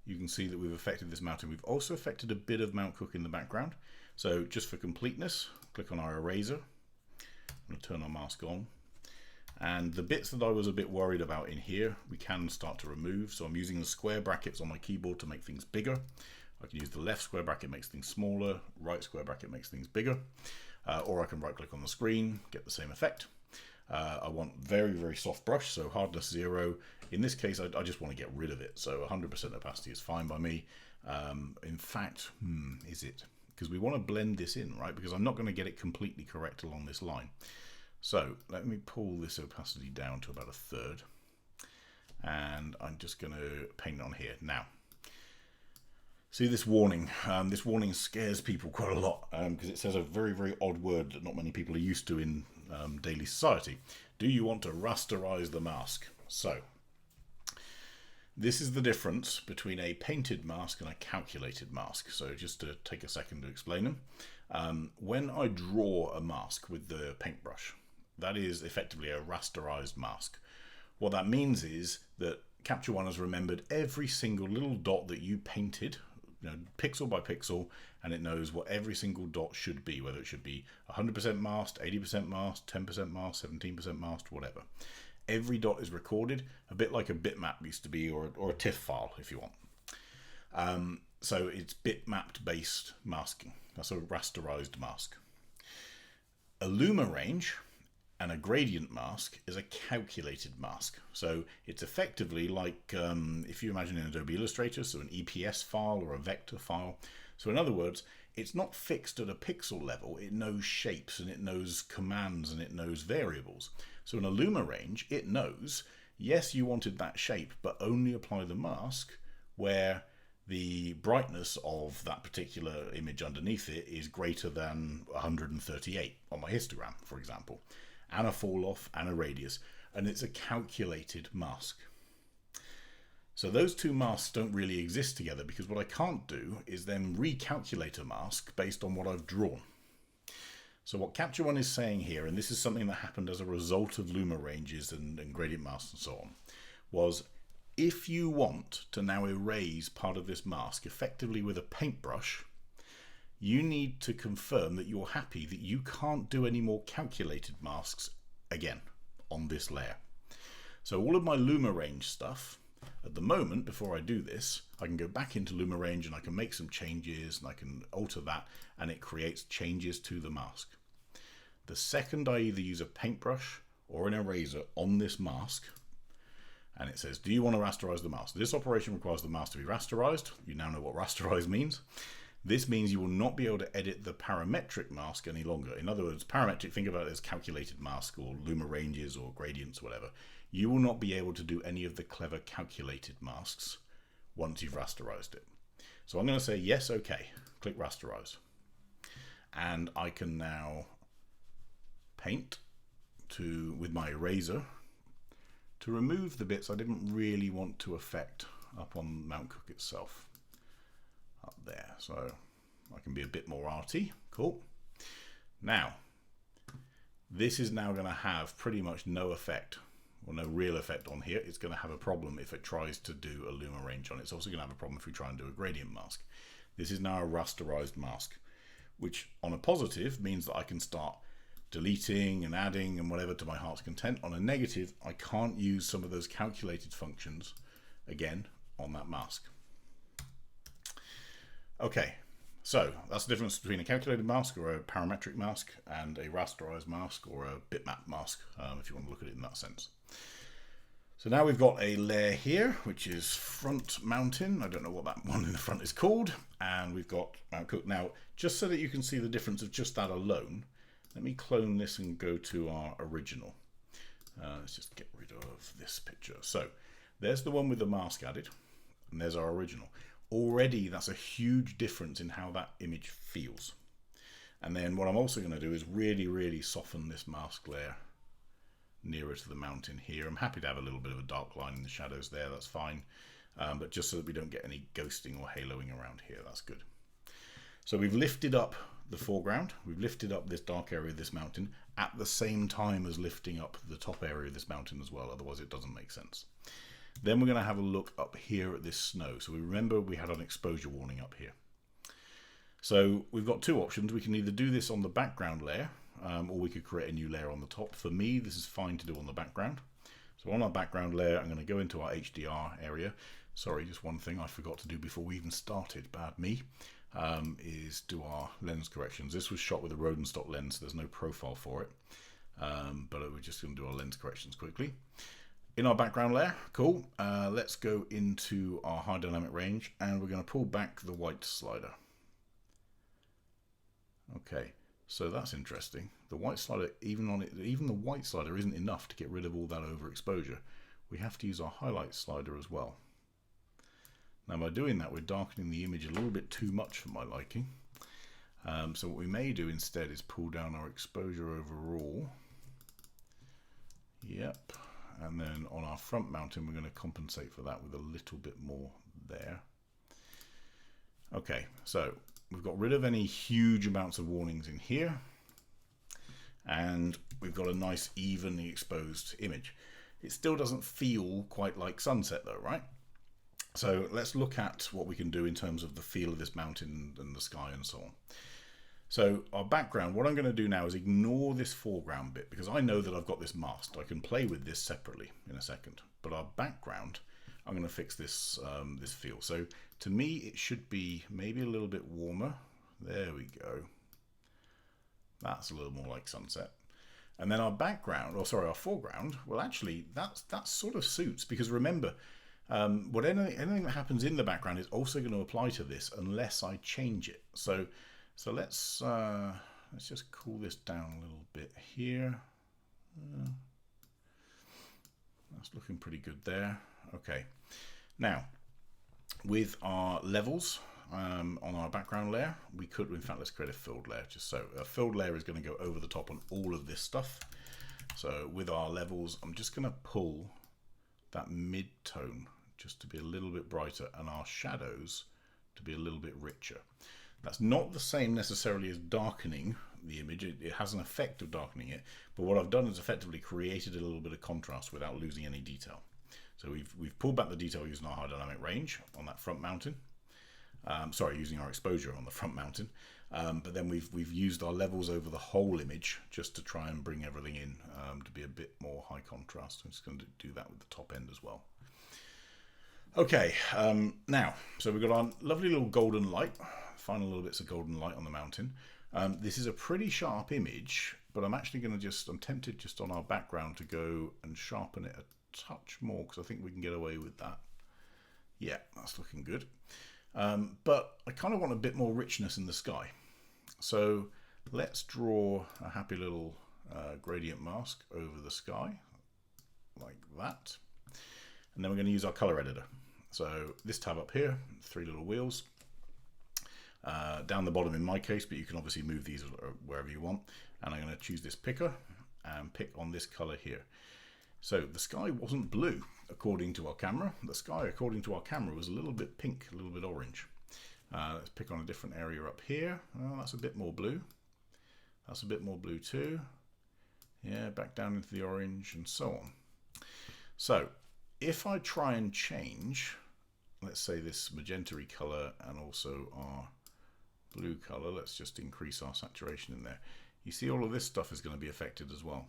you can see that we've affected this mountain. We've also affected a bit of Mount Cook in the background. So just for completeness, click on our eraser. I'm going to turn our mask on. And the bits that I was a bit worried about in here, we can start to remove. So I'm using the square brackets on my keyboard to make things bigger. I can use the left square bracket, makes things smaller, right square bracket makes things bigger. Or I can right click on the screen, get the same effect. I want very, very soft brush, so hardness 0. In this case, I just want to get rid of it. So 100% opacity is fine by me. In fact, is it? Because we want to blend this in, right? Because I'm not going to get it completely correct along this line. So let me pull this opacity down to about 1/3. And I'm just going to paint it on here. Now, see this warning. This warning scares people quite a lot because it says a very, very odd word that not many people are used to in daily society. Do you want to rasterize the mask? So this is the difference between a painted mask and a calculated mask. So just to take a second to explain them. When I draw a mask with the paintbrush, that is effectively a rasterized mask. What that means is that Capture One has remembered every single little dot that you painted, pixel by pixel, and it knows what every single dot should be, whether it should be 100% masked, 80% masked, 10% masked, 17% masked, whatever. Every dot is recorded, a bit like a bitmap used to be, or a TIFF file if you want. So it's bitmapped based masking. That's a rasterized mask. A Luma Range and a gradient mask is a calculated mask. So it's effectively like if you imagine in Adobe Illustrator, so an EPS file or a vector file. So in other words, it's not fixed at a pixel level. It knows shapes and it knows commands and it knows variables. So in a Luma Range, it knows, yes, you wanted that shape, but only apply the mask where the brightness of that particular image underneath it is greater than 138 on my histogram, for example, and a fall off and a radius, and it's a calculated mask. So those two masks don't really exist together because what I can't do is then recalculate a mask based on what I've drawn. So what Capture One is saying here, and this is something that happened as a result of Luma Ranges and gradient masks and so on, was if you want to now erase part of this mask effectively with a paintbrush, you need to confirm that you're happy that you can't do any more calculated masks again on this layer. So all of my Luma Range stuff, at the moment, before I do this, I can go back into Luma Range and I can make some changes and I can alter that and it creates changes to the mask. The second I either use a paintbrush or an eraser on this mask, and it says, do you want to rasterize the mask? This operation requires the mask to be rasterized. You now know what rasterize means. This means you will not be able to edit the parametric mask any longer. In other words, parametric, think about it as calculated mask or Luma Ranges or gradients, whatever. You will not be able to do any of the clever calculated masks once you've rasterized it. So I'm going to say yes, okay, click rasterize. And I can now paint with my eraser to remove the bits I didn't really want to affect up on Mount Cook itself. Up there, so I can be a bit more arty. Cool. Now, this is now going to have pretty much no effect, or no real effect on here. It's going to have a problem if it tries to do a Luma Range on it. It's also going to have a problem if we try and do a gradient mask. This is now a rasterized mask, which on a positive means that I can start deleting and adding and whatever to my heart's content. On a negative, I can't use some of those calculated functions again on that mask. Okay, so that's the difference between a calculated mask or a parametric mask and a rasterized mask or a bitmap mask, if you want to look at it in that sense. So now we've got a layer here, which is front mountain. I don't know what that one in the front is called. And we've got Mount Cook. Now, just so that you can see the difference of just that alone, let me clone this and go to our original. Let's just get rid of this picture. So there's the one with the mask added, and there's our original. Already that's a huge difference in how that image feels. And then what I'm also going to do is really, really soften this mask layer nearer to the mountain here. I'm happy to have a little bit of a dark line in the shadows there, that's fine. But just so that we don't get any ghosting or haloing around here, that's good. So we've lifted up the foreground, we've lifted up this dark area of this mountain at the same time as lifting up the top area of this mountain as well, otherwise it doesn't make sense. Then we're going to have a look up here at this snow. So we remember we had an exposure warning up here. So we've got two options. We can either do this on the background layer, or we could create a new layer on the top. For me, this is fine to do on the background. So on our background layer, I'm going to go into our HDR area. Sorry, just one thing I forgot to do before we even started, bad me, is do our lens corrections. This was shot with a Rodenstock lens, so there's no profile for it. But we're just going to do our lens corrections quickly. In our background layer, cool. Let's go into our high dynamic range, and we're going to pull back the white slider. Okay, so that's interesting. The white slider, even the white slider isn't enough to get rid of all that overexposure. We have to use our highlight slider as well. Now by doing that, we're darkening the image a little bit too much for my liking. So what we may do instead is pull down our exposure overall. Yep. And then on our front mounting, we're going to compensate for that with a little bit more there. Okay, so we've got rid of any huge amounts of warnings in here. And we've got a nice evenly exposed image. It still doesn't feel quite like sunset though, right? So let's look at what we can do in terms of the feel of this mountain and the sky and so on. So our background, what I'm going to do now is ignore this foreground bit because I know that I've got this masked. I can play with this separately in a second. But our background, I'm going to fix this, this feel. So to me, it should be maybe a little bit warmer. There we go. That's a little more like sunset. And then our background, or sorry, our foreground, well actually that sort of suits because remember, anything that happens in the background is also going to apply to this unless I change it. So let's just cool this down a little bit here. That's looking pretty good there. Okay, now with our levels on our background layer, we could, in fact, let's create a filled layer. Just so a filled layer is going to go over the top on all of this stuff. So with our levels, I'm just going to pull that mid-tone just to be a little bit brighter and our shadows to be a little bit richer. That's not the same necessarily as darkening the image. It has an effect of darkening it, but what I've done is effectively created a little bit of contrast without losing any detail. So we've pulled back the detail using our high dynamic range on that front mountain. Sorry, using our exposure on the front mountain. But then we've used our levels over the whole image just to try and bring everything in to be a bit more high contrast. I'm just going to do that with the top end as well. Okay, now, so we've got our lovely little golden light, final little bits of golden light on the mountain. This is a pretty sharp image, but I'm actually going to I'm tempted just on our background to go and sharpen it a touch more because I think we can get away with that. Yeah, that's looking good. But I kind of want a bit more richness in the sky. So let's draw a happy little gradient mask over the sky like that. And then we're going to use our color editor. So this tab up here, 3 little wheels. Down the bottom in my case, but you can obviously move these wherever you want. And I'm going to choose this picker and pick on this color here. So the sky wasn't blue according to our camera. The sky according to our camera was a little bit pink, a little bit orange. Let's pick on a different area up here. Oh, that's a bit more blue. That's a bit more blue too. Yeah, back down into the orange and so on. So if I try and change, let's say this magenta-y color and also our blue color, let's just increase our saturation in there. You see all of this stuff is going to be affected as well.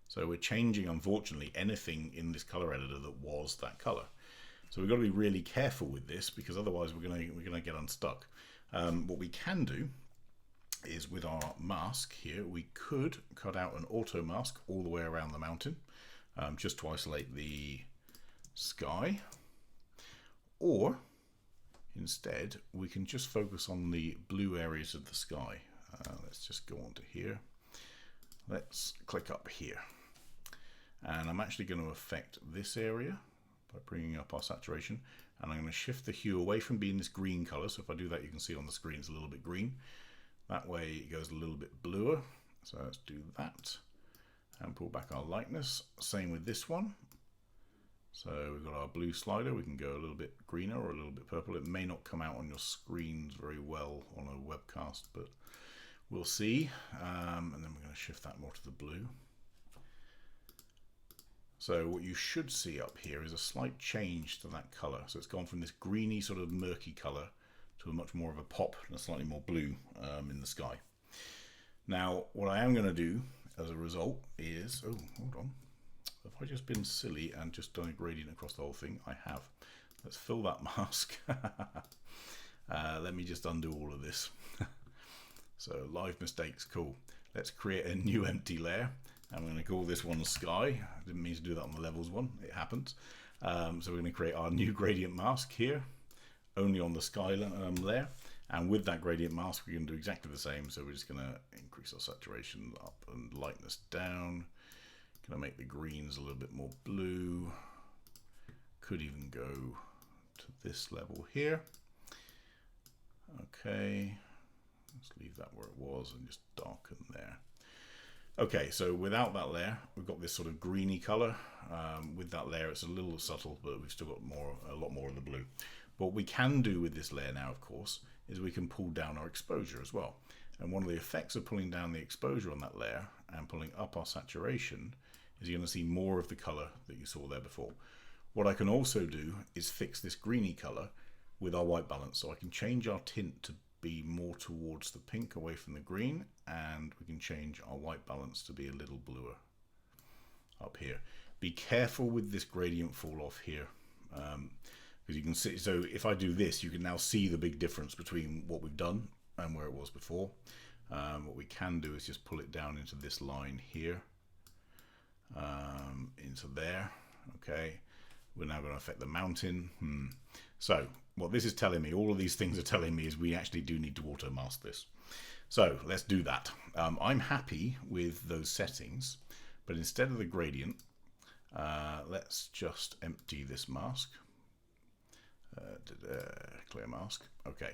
So we're changing, unfortunately, anything in this color editor that was that color. So we've got to be really careful with this because otherwise we're going to get unstuck. What we can do is with our mask here, we could cut out an auto mask all the way around the mountain, just to isolate the sky. Or instead, we can just focus on the blue areas of the sky. Let's just go on to here. Let's click up here. And I'm actually going to affect this area by bringing up our saturation. And I'm going to shift the hue away from being this green color. So if I do that, you can see on the screen it's a little bit green. That way it goes a little bit bluer. So let's do that and pull back our lightness. Same with this one. So we've got our blue slider. We can go a little bit greener or a little bit purple. It may not come out on your screens very well on a webcast, but we'll see. And then we're going to shift that more to the blue. So what you should see up here is a slight change to that color. So it's gone from this greeny sort of murky color to a much more of a pop and a slightly more blue in the sky. Now, what I am going to do as a result is, oh, hold on. Have I just been silly and just done a gradient across the whole thing? I have. Let's fill that mask. Let me just undo all of this. So live mistakes, cool. Let's create a new empty layer. I'm going to call this one sky. I didn't mean to do that on the levels one. It happens. So we're going to create our new gradient mask here, only on the sky layer. And with that gradient mask, we can do exactly the same. So we're just going to increase our saturation up and lightness down. Going to make the greens a little bit more blue. Could even go to this level here. Okay, let's leave that where it was and just darken there. Okay, so without that layer, we've got this sort of greeny color. With that layer, it's a little subtle, but we've still got a lot more of the blue. What we can do with this layer now, of course, is we can pull down our exposure as well. And one of the effects of pulling down the exposure on that layer and pulling up our saturation is you're going to see more of the color that you saw there before. What I can also do is fix this greeny color with our white balance. So I can change our tint to be more towards the pink away from the green, and we can change our white balance to be a little bluer up here. Be careful with this gradient fall off here, because you can see, so if I do this, you can now see the big difference between what we've done and where it was before. What we can do is just pull it down into this line here, into there. Okay, we're now going to affect the mountain. So what this is telling me, all of these things are telling me, is we actually do need to auto mask this. So let's do that. I'm happy with those settings, but instead of the gradient, let's just empty this mask. Clear mask. Okay,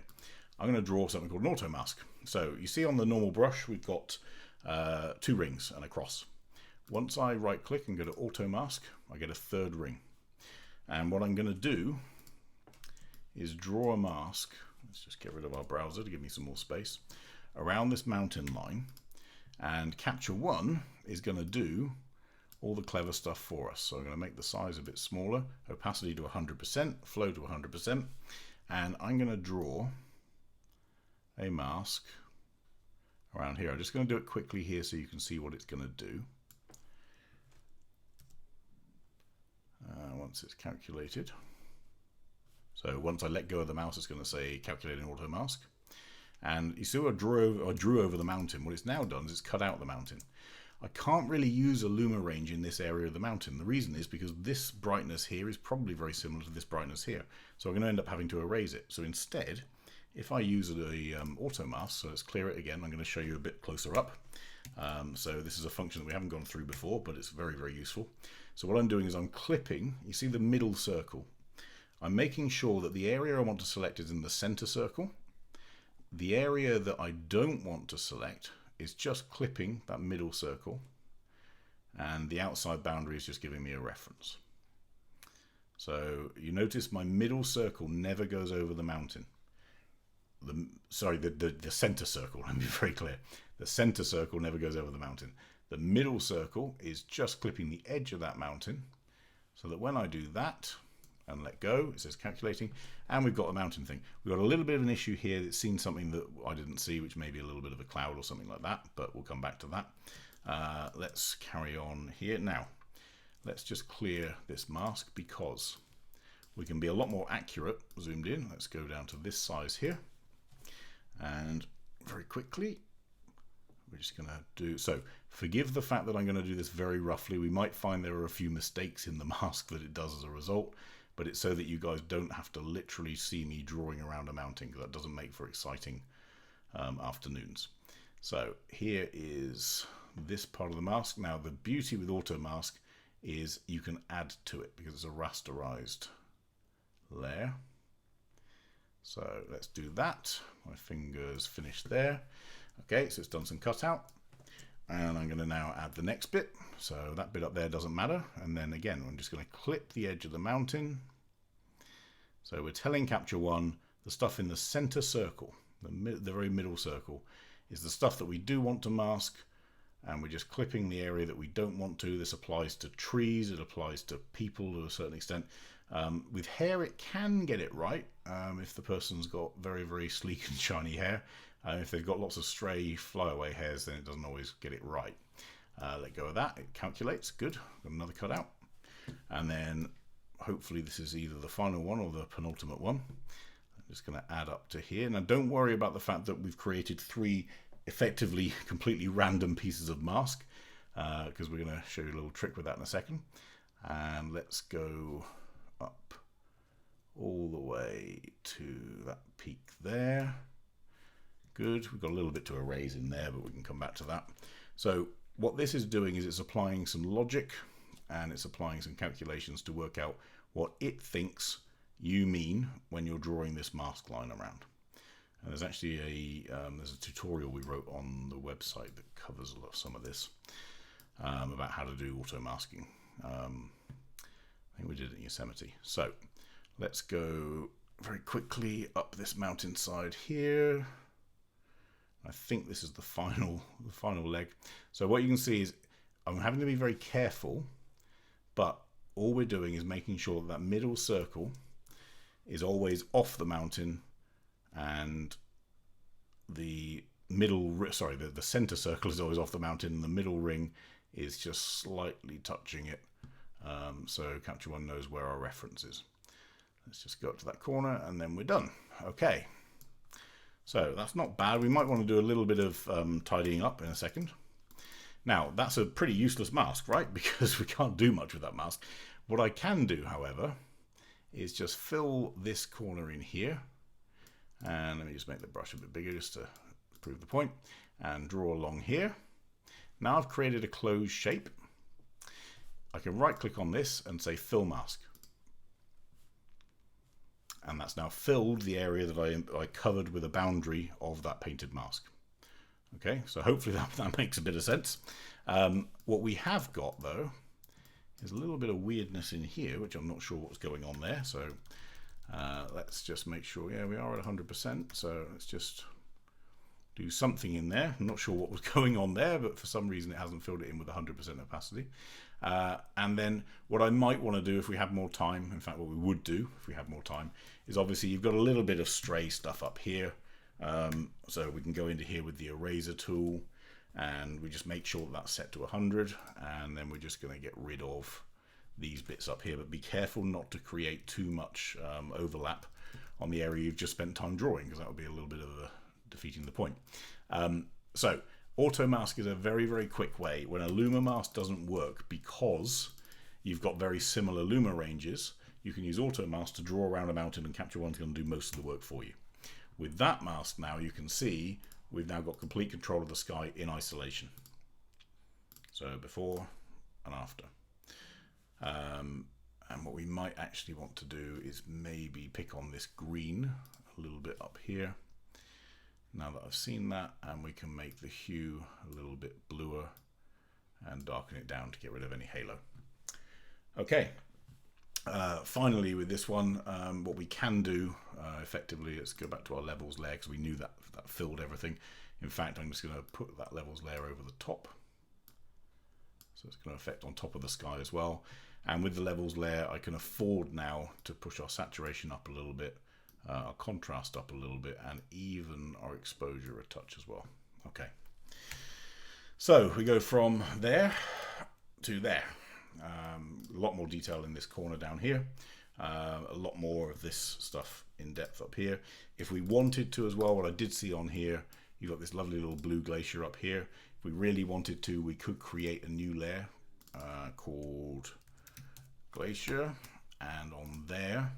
I'm going to draw something called an auto mask. So you see on the normal brush, we've got 2 rings and a cross. Once I right click and go to auto mask, I get a 3rd ring. And what I'm going to do is draw a mask. Let's just get rid of our browser to give me some more space around this mountain line, and capture 1 is going to do all the clever stuff for us. So I'm going to make the size a bit smaller, opacity to 100%, flow to 100%, and I'm going to draw a mask around here. I'm just going to do it quickly here so you can see what it's going to do. Once it's calculated. So once I let go of the mouse, it's going to say calculating auto mask. And you see what I drew over the mountain. What it's now done is it's cut out the mountain. I can't really use a Luma range in this area of the mountain. The reason is because this brightness here is probably very similar to this brightness here. So I'm going to end up having to erase it. So instead, if I use the auto mask, so let's clear it again, I'm going to show you a bit closer up. So this is a function that we haven't gone through before, but it's very, very useful. So what I'm doing is I'm clipping, you see the middle circle. I'm making sure that the area I want to select is in the center circle. The area that I don't want to select is just clipping that middle circle, and the outside boundary is just giving me a reference. So you notice my middle circle never goes over the mountain. The center circle, let me be very clear. The center circle never goes over the mountain. The middle circle is just clipping the edge of that mountain, so that when I do that and let go, it says calculating, and we've got a mountain thing. We've got a little bit of an issue here. It's seen something that I didn't see, which may be a little bit of a cloud or something like that, but we'll come back to that. Let's carry on here. Now, let's just clear this mask because we can be a lot more accurate zoomed in. Let's go down to this size here. And very quickly, we're just going to do, so forgive the fact that I'm going to do this very roughly. We might find there are a few mistakes in the mask that it does as a result, but it's so that you guys don't have to literally see me drawing around a mountain, because that doesn't make for exciting afternoons. So here is this part of the mask. Now the beauty with auto mask is you can add to it because it's a rasterized layer. So let's do that. My finger's finished there. Okay, so it's done some cutout, and I'm going to now add the next bit. So that bit up there doesn't matter, and then again I'm just going to clip the edge of the mountain. So we're telling Capture One the stuff in the center circle, the very middle circle, is the stuff that we do want to mask, and we're just clipping the area that we don't want to. This applies to trees, it applies to people to a certain extent. With hair, it can get it right if the person's got very, very sleek and shiny hair. If they've got lots of stray flyaway hairs, then it doesn't always get it right. Let go of that, it calculates, good, got another cutout. And then hopefully this is either the final one or the penultimate one. I'm just going to add up to here. Now don't worry about the fact that we've created 3 effectively completely random pieces of mask, because we're going to show you a little trick with that in a second. And let's go up all the way to that peak there. Good, we've got a little bit to erase in there, but we can come back to that. So what this is doing is it's applying some logic and it's applying some calculations to work out what it thinks you mean when you're drawing this mask line around. And there's actually there's a tutorial we wrote on the website that covers some of this, about how to do auto masking. I think we did it in Yosemite. So let's go very quickly up this mountainside here. I think this is the final leg. So what you can see is I'm having to be very careful, but all we're doing is making sure that middle circle is always off the mountain, and the the center circle is always off the mountain, and the middle ring is just slightly touching it. So Capture One knows where our reference is. Let's just go up to that corner and then we're done. Okay. So that's not bad. We might want to do a little bit of tidying up in a second. Now, that's a pretty useless mask, right? Because we can't do much with that mask. What I can do, however, is just fill this corner in here. And let me just make the brush a bit bigger just to prove the point. And draw along here. Now I've created a closed shape. I can right-click on this and say Fill Mask. And that's now filled the area that I covered with a boundary of that painted mask. Okay, so hopefully that makes a bit of sense. What we have got, though, is a little bit of weirdness in here, which I'm not sure what's going on there. So let's just make sure, yeah, we are at 100%. So let's just do something in there. I'm not sure what was going on there, but for some reason it hasn't filled it in with 100% opacity. And then what I might want to do if we have more time, in fact what we would do if we have more time, is obviously you've got a little bit of stray stuff up here. So we can go into here with the eraser tool and we just make sure that that's set to 100, and then we're just going to get rid of these bits up here, but be careful not to create too much overlap on the area you've just spent time drawing, because that would be a little bit of defeating the point. So auto mask is a very, very quick way when a Luma mask doesn't work, because you've got very similar Luma ranges. You can use auto mask to draw around a mountain, and Capture One's going to do most of the work for you. With that mask now, you can see we've now got complete control of the sky in isolation. So before and after. And what we might actually want to do is maybe pick on this green a little bit up here. Now that I've seen that, and we can make the hue a little bit bluer and darken it down to get rid of any halo. Okay, finally with this one, what we can do effectively, let's go back to our levels layer, because we knew that filled everything. In fact, I'm just going to put that levels layer over the top. So it's going to affect on top of the sky as well. And with the levels layer, I can afford now to push our saturation up a little bit, our contrast up a little bit, and even our exposure a touch as well. Okay, so we go from there to there. A lot more detail in this corner down here, a lot more of this stuff in depth up here. If we wanted to as well, what I did see on here, you've got this lovely little blue glacier up here. If we really wanted to, we could create a new layer called glacier, and on there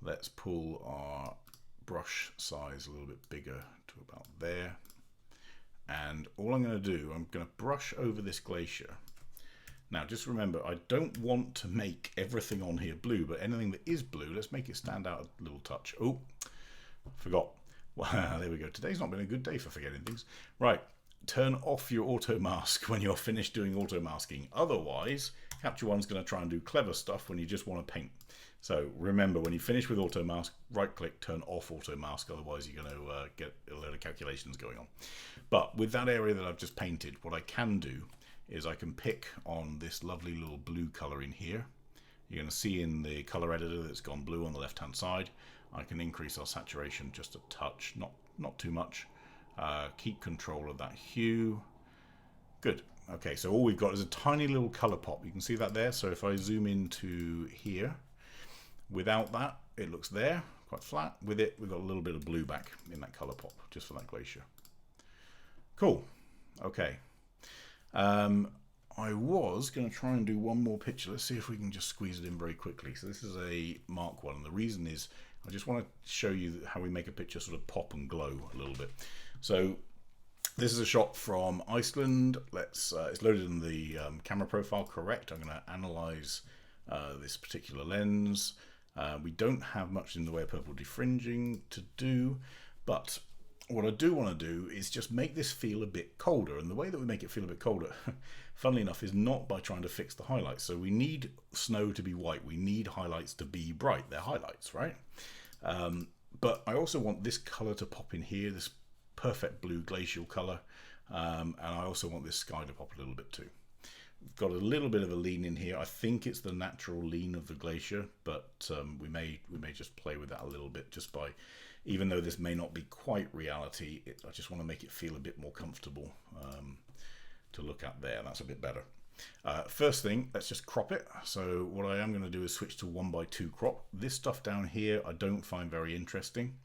let's pull our brush size a little bit bigger to about there. And all I'm going to do, I'm going to brush over this glacier. Now just remember, I don't want to make everything on here blue, but anything that is blue, let's make it stand out a little touch. Oh, forgot. Well, there we go. Today's not been a good day for forgetting things. Right, turn off your auto mask when you're finished doing auto masking. Otherwise, Capture One's going to try and do clever stuff when you just want to paint. So remember, when you finish with auto mask, right click, turn off auto mask. Otherwise you're going to get a load of calculations going on. But with that area that I've just painted, what I can do is I can pick on this lovely little blue color in here. You're going to see in the color editor that's gone blue on the left hand side. I can increase our saturation just a touch, not too much. Keep control of that hue. Good. Okay, so all we've got is a tiny little color pop. You can see that there. So if I zoom into here, without that, it looks there, quite flat. With it, we've got a little bit of blue back in that color pop, just for that glacier. Cool. Okay. I was going to try and do one more picture. Let's see if we can just squeeze it in very quickly. So this is a Mark 1, and the reason is I just want to show you how we make a picture sort of pop and glow a little bit. So this is a shot from Iceland. It's loaded in the camera profile correct. I'm going to analyze this particular lens. We don't have much in the way of purple defringing to do, but what I do want to do is just make this feel a bit colder. And the way that we make it feel a bit colder, funnily enough, is not by trying to fix the highlights. So we need snow to be white. We need highlights to be bright. They're highlights, right? But I also want this color to pop in here, this perfect blue glacial color. And I also want this sky to pop a little bit too. We've got a little bit of a lean in here. I think it's the natural lean of the glacier, but we may just play with that a little bit just by, even though this may not be quite reality, I just want to make it feel a bit more comfortable to look at there. That's a bit better. First thing, let's just crop it. So what I am going to do is switch to 1:2 crop. This stuff down here I don't find very interesting.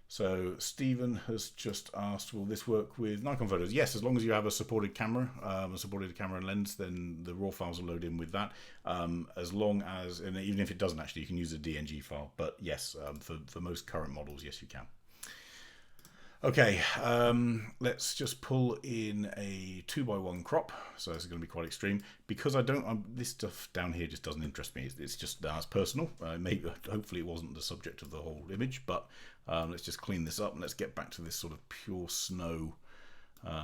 So Stephen has just asked, will this work with Nikon photos? Yes, as long as you have a supported camera, and lens, then the raw files will load in with that. As long as, and even if it doesn't actually, you can use a DNG file. But yes, for most current models, yes, you can. Okay, let's just pull in a 2:1 crop. So this is going to be quite extreme because I don't. This stuff down here just doesn't interest me. It's just that's personal. Maybe hopefully it wasn't the subject of the whole image, but let's just clean this up and let's get back to this sort of pure snow,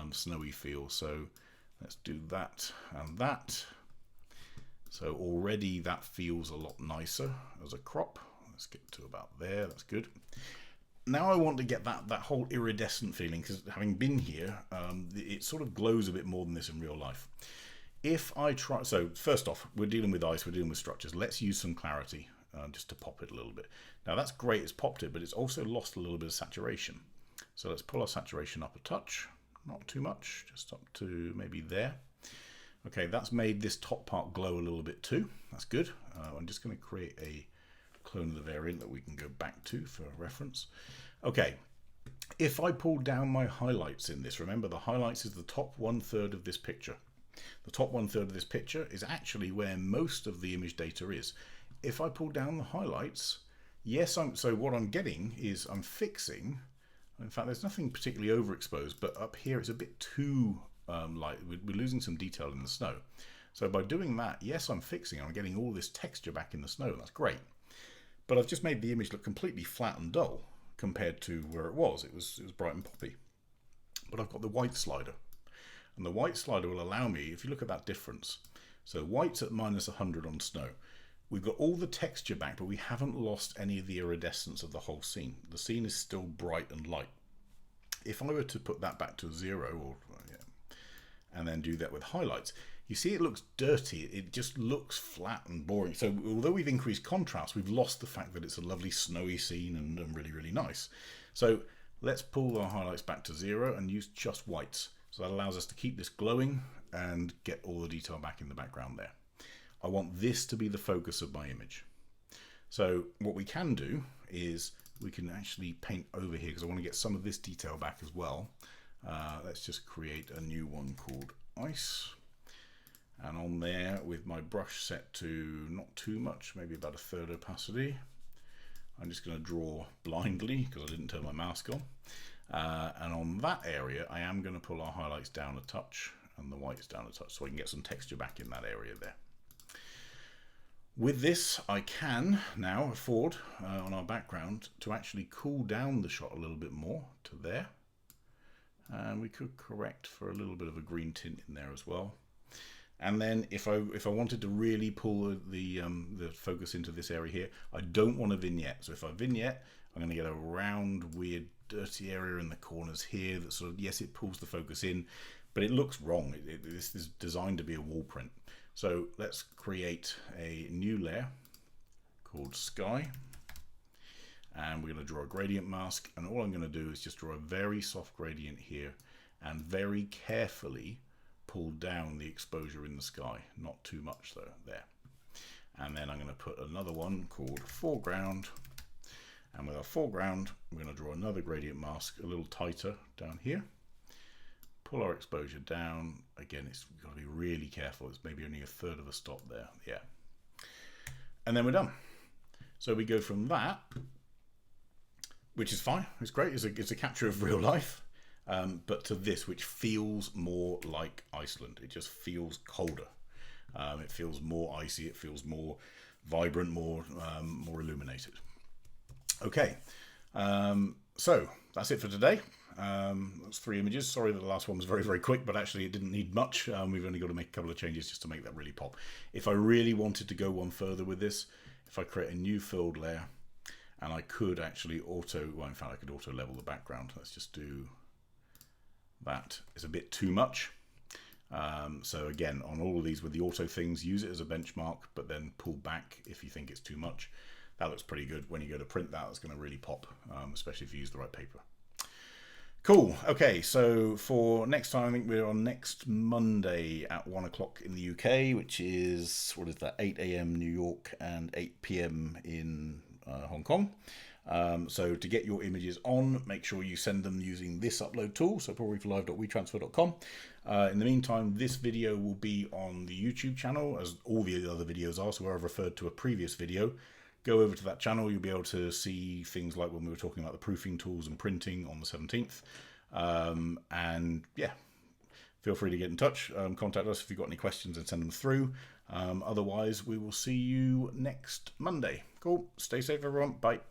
snowy feel. So let's do that and that. So already that feels a lot nicer as a crop. Let's get to about there. That's good. Now I want to get that whole iridescent feeling, because having been here, it sort of glows a bit more than this in real life. If I try, so first off, we're dealing with ice, we're dealing with structures. Let's use some clarity just to pop it a little bit. Now that's great, it's popped it, but it's also lost a little bit of saturation. So let's pull our saturation up a touch, not too much, just up to maybe there. Okay, that's made this top part glow a little bit too. That's good. I'm just going to create a clone of the variant that we can go back to for reference. Okay, if I pull down my highlights in this, remember the highlights is the top 1/3 of this picture. The top 1/3 of this picture is actually where most of the image data is. If I pull down the highlights, yes, so what I'm getting is I'm fixing, in fact there's nothing particularly overexposed, but up here it's a bit too light. We're losing some detail in the snow. So by doing that, yes, I'm fixing, I'm getting all this texture back in the snow, that's great. But I've just made the image look completely flat and dull compared to where it was. It was bright and poppy. But I've got the white slider. And the white slider will allow me, if you look at that difference, so white's at -100 on snow. We've got all the texture back, but we haven't lost any of the iridescence of the whole scene. The scene is still bright and light. If I were to put that back to 0, and then do that with highlights, you see it looks dirty. It just looks flat and boring. So although we've increased contrast, we've lost the fact that it's a lovely snowy scene and really, really nice. So let's pull our highlights back to 0 and use just whites. So that allows us to keep this glowing and get all the detail back in the background there. I want this to be the focus of my image. So what we can do is we can actually paint over here, because I want to get some of this detail back as well. Let's just create a new one called Ice. And on there, with my brush set to not too much, maybe about 1/3 opacity, I'm just going to draw blindly because I didn't turn my mask on. And on that area, I am going to pull our highlights down a touch and the whites down a touch so I can get some texture back in that area there. With this, I can now afford, on our background, to actually cool down the shot a little bit more to there. And we could correct for a little bit of a green tint in there as well. And then if I wanted to really pull the focus into this area here, I don't want a vignette. So if I vignette, I'm going to get a round, weird, dirty area in the corners here that sort of, yes, it pulls the focus in, but it looks wrong. This is designed to be a wall print. So let's create a new layer called sky, and we're going to draw a gradient mask, and all I'm going to do is just draw a very soft gradient here and very carefully pull down the exposure in the sky, not too much though, there. And then I'm going to put another one called foreground, and with our foreground I'm going to draw another gradient mask a little tighter down here, pull our exposure down. Again, it's got to be really careful, it's maybe only a third of a stop there, yeah. And then we're done. So we go from that, which is fine, it's great, it's a capture of real life, but to this, which feels more like Iceland. It just feels colder. It feels more icy, it feels more vibrant, more illuminated. Okay, so that's it for today. That's 3 images. Sorry that the last one was very, very quick, but actually it didn't need much. We've only got to make a couple of changes just to make that really pop. If I really wanted to go one further with this, if I create a new filled layer, and I could actually well, in fact, I could auto level the background. Let's just do that. It's a bit too much. So again, on all of these with the auto things, use it as a benchmark, but then pull back if you think it's too much. That looks pretty good. When you go to print that, it's going to really pop, especially if you use the right paper. Cool. Okay, so for next time, I think we're on next Monday at 1 o'clock in the UK, which is, what is that, 8 AM New York and 8 PM in Hong Kong. So to get your images on, make sure you send them using this upload tool, so probablyforlive.wetransfer.com. In the meantime, this video will be on the YouTube channel, as all the other videos are, so where I've referred to a previous video. Go over to that channel, you'll be able to see things like when we were talking about the proofing tools and printing on the 17th. And yeah, feel free to get in touch, contact us if you've got any questions and send them through. Otherwise, we will see you next Monday. Cool. Stay safe, everyone. Bye.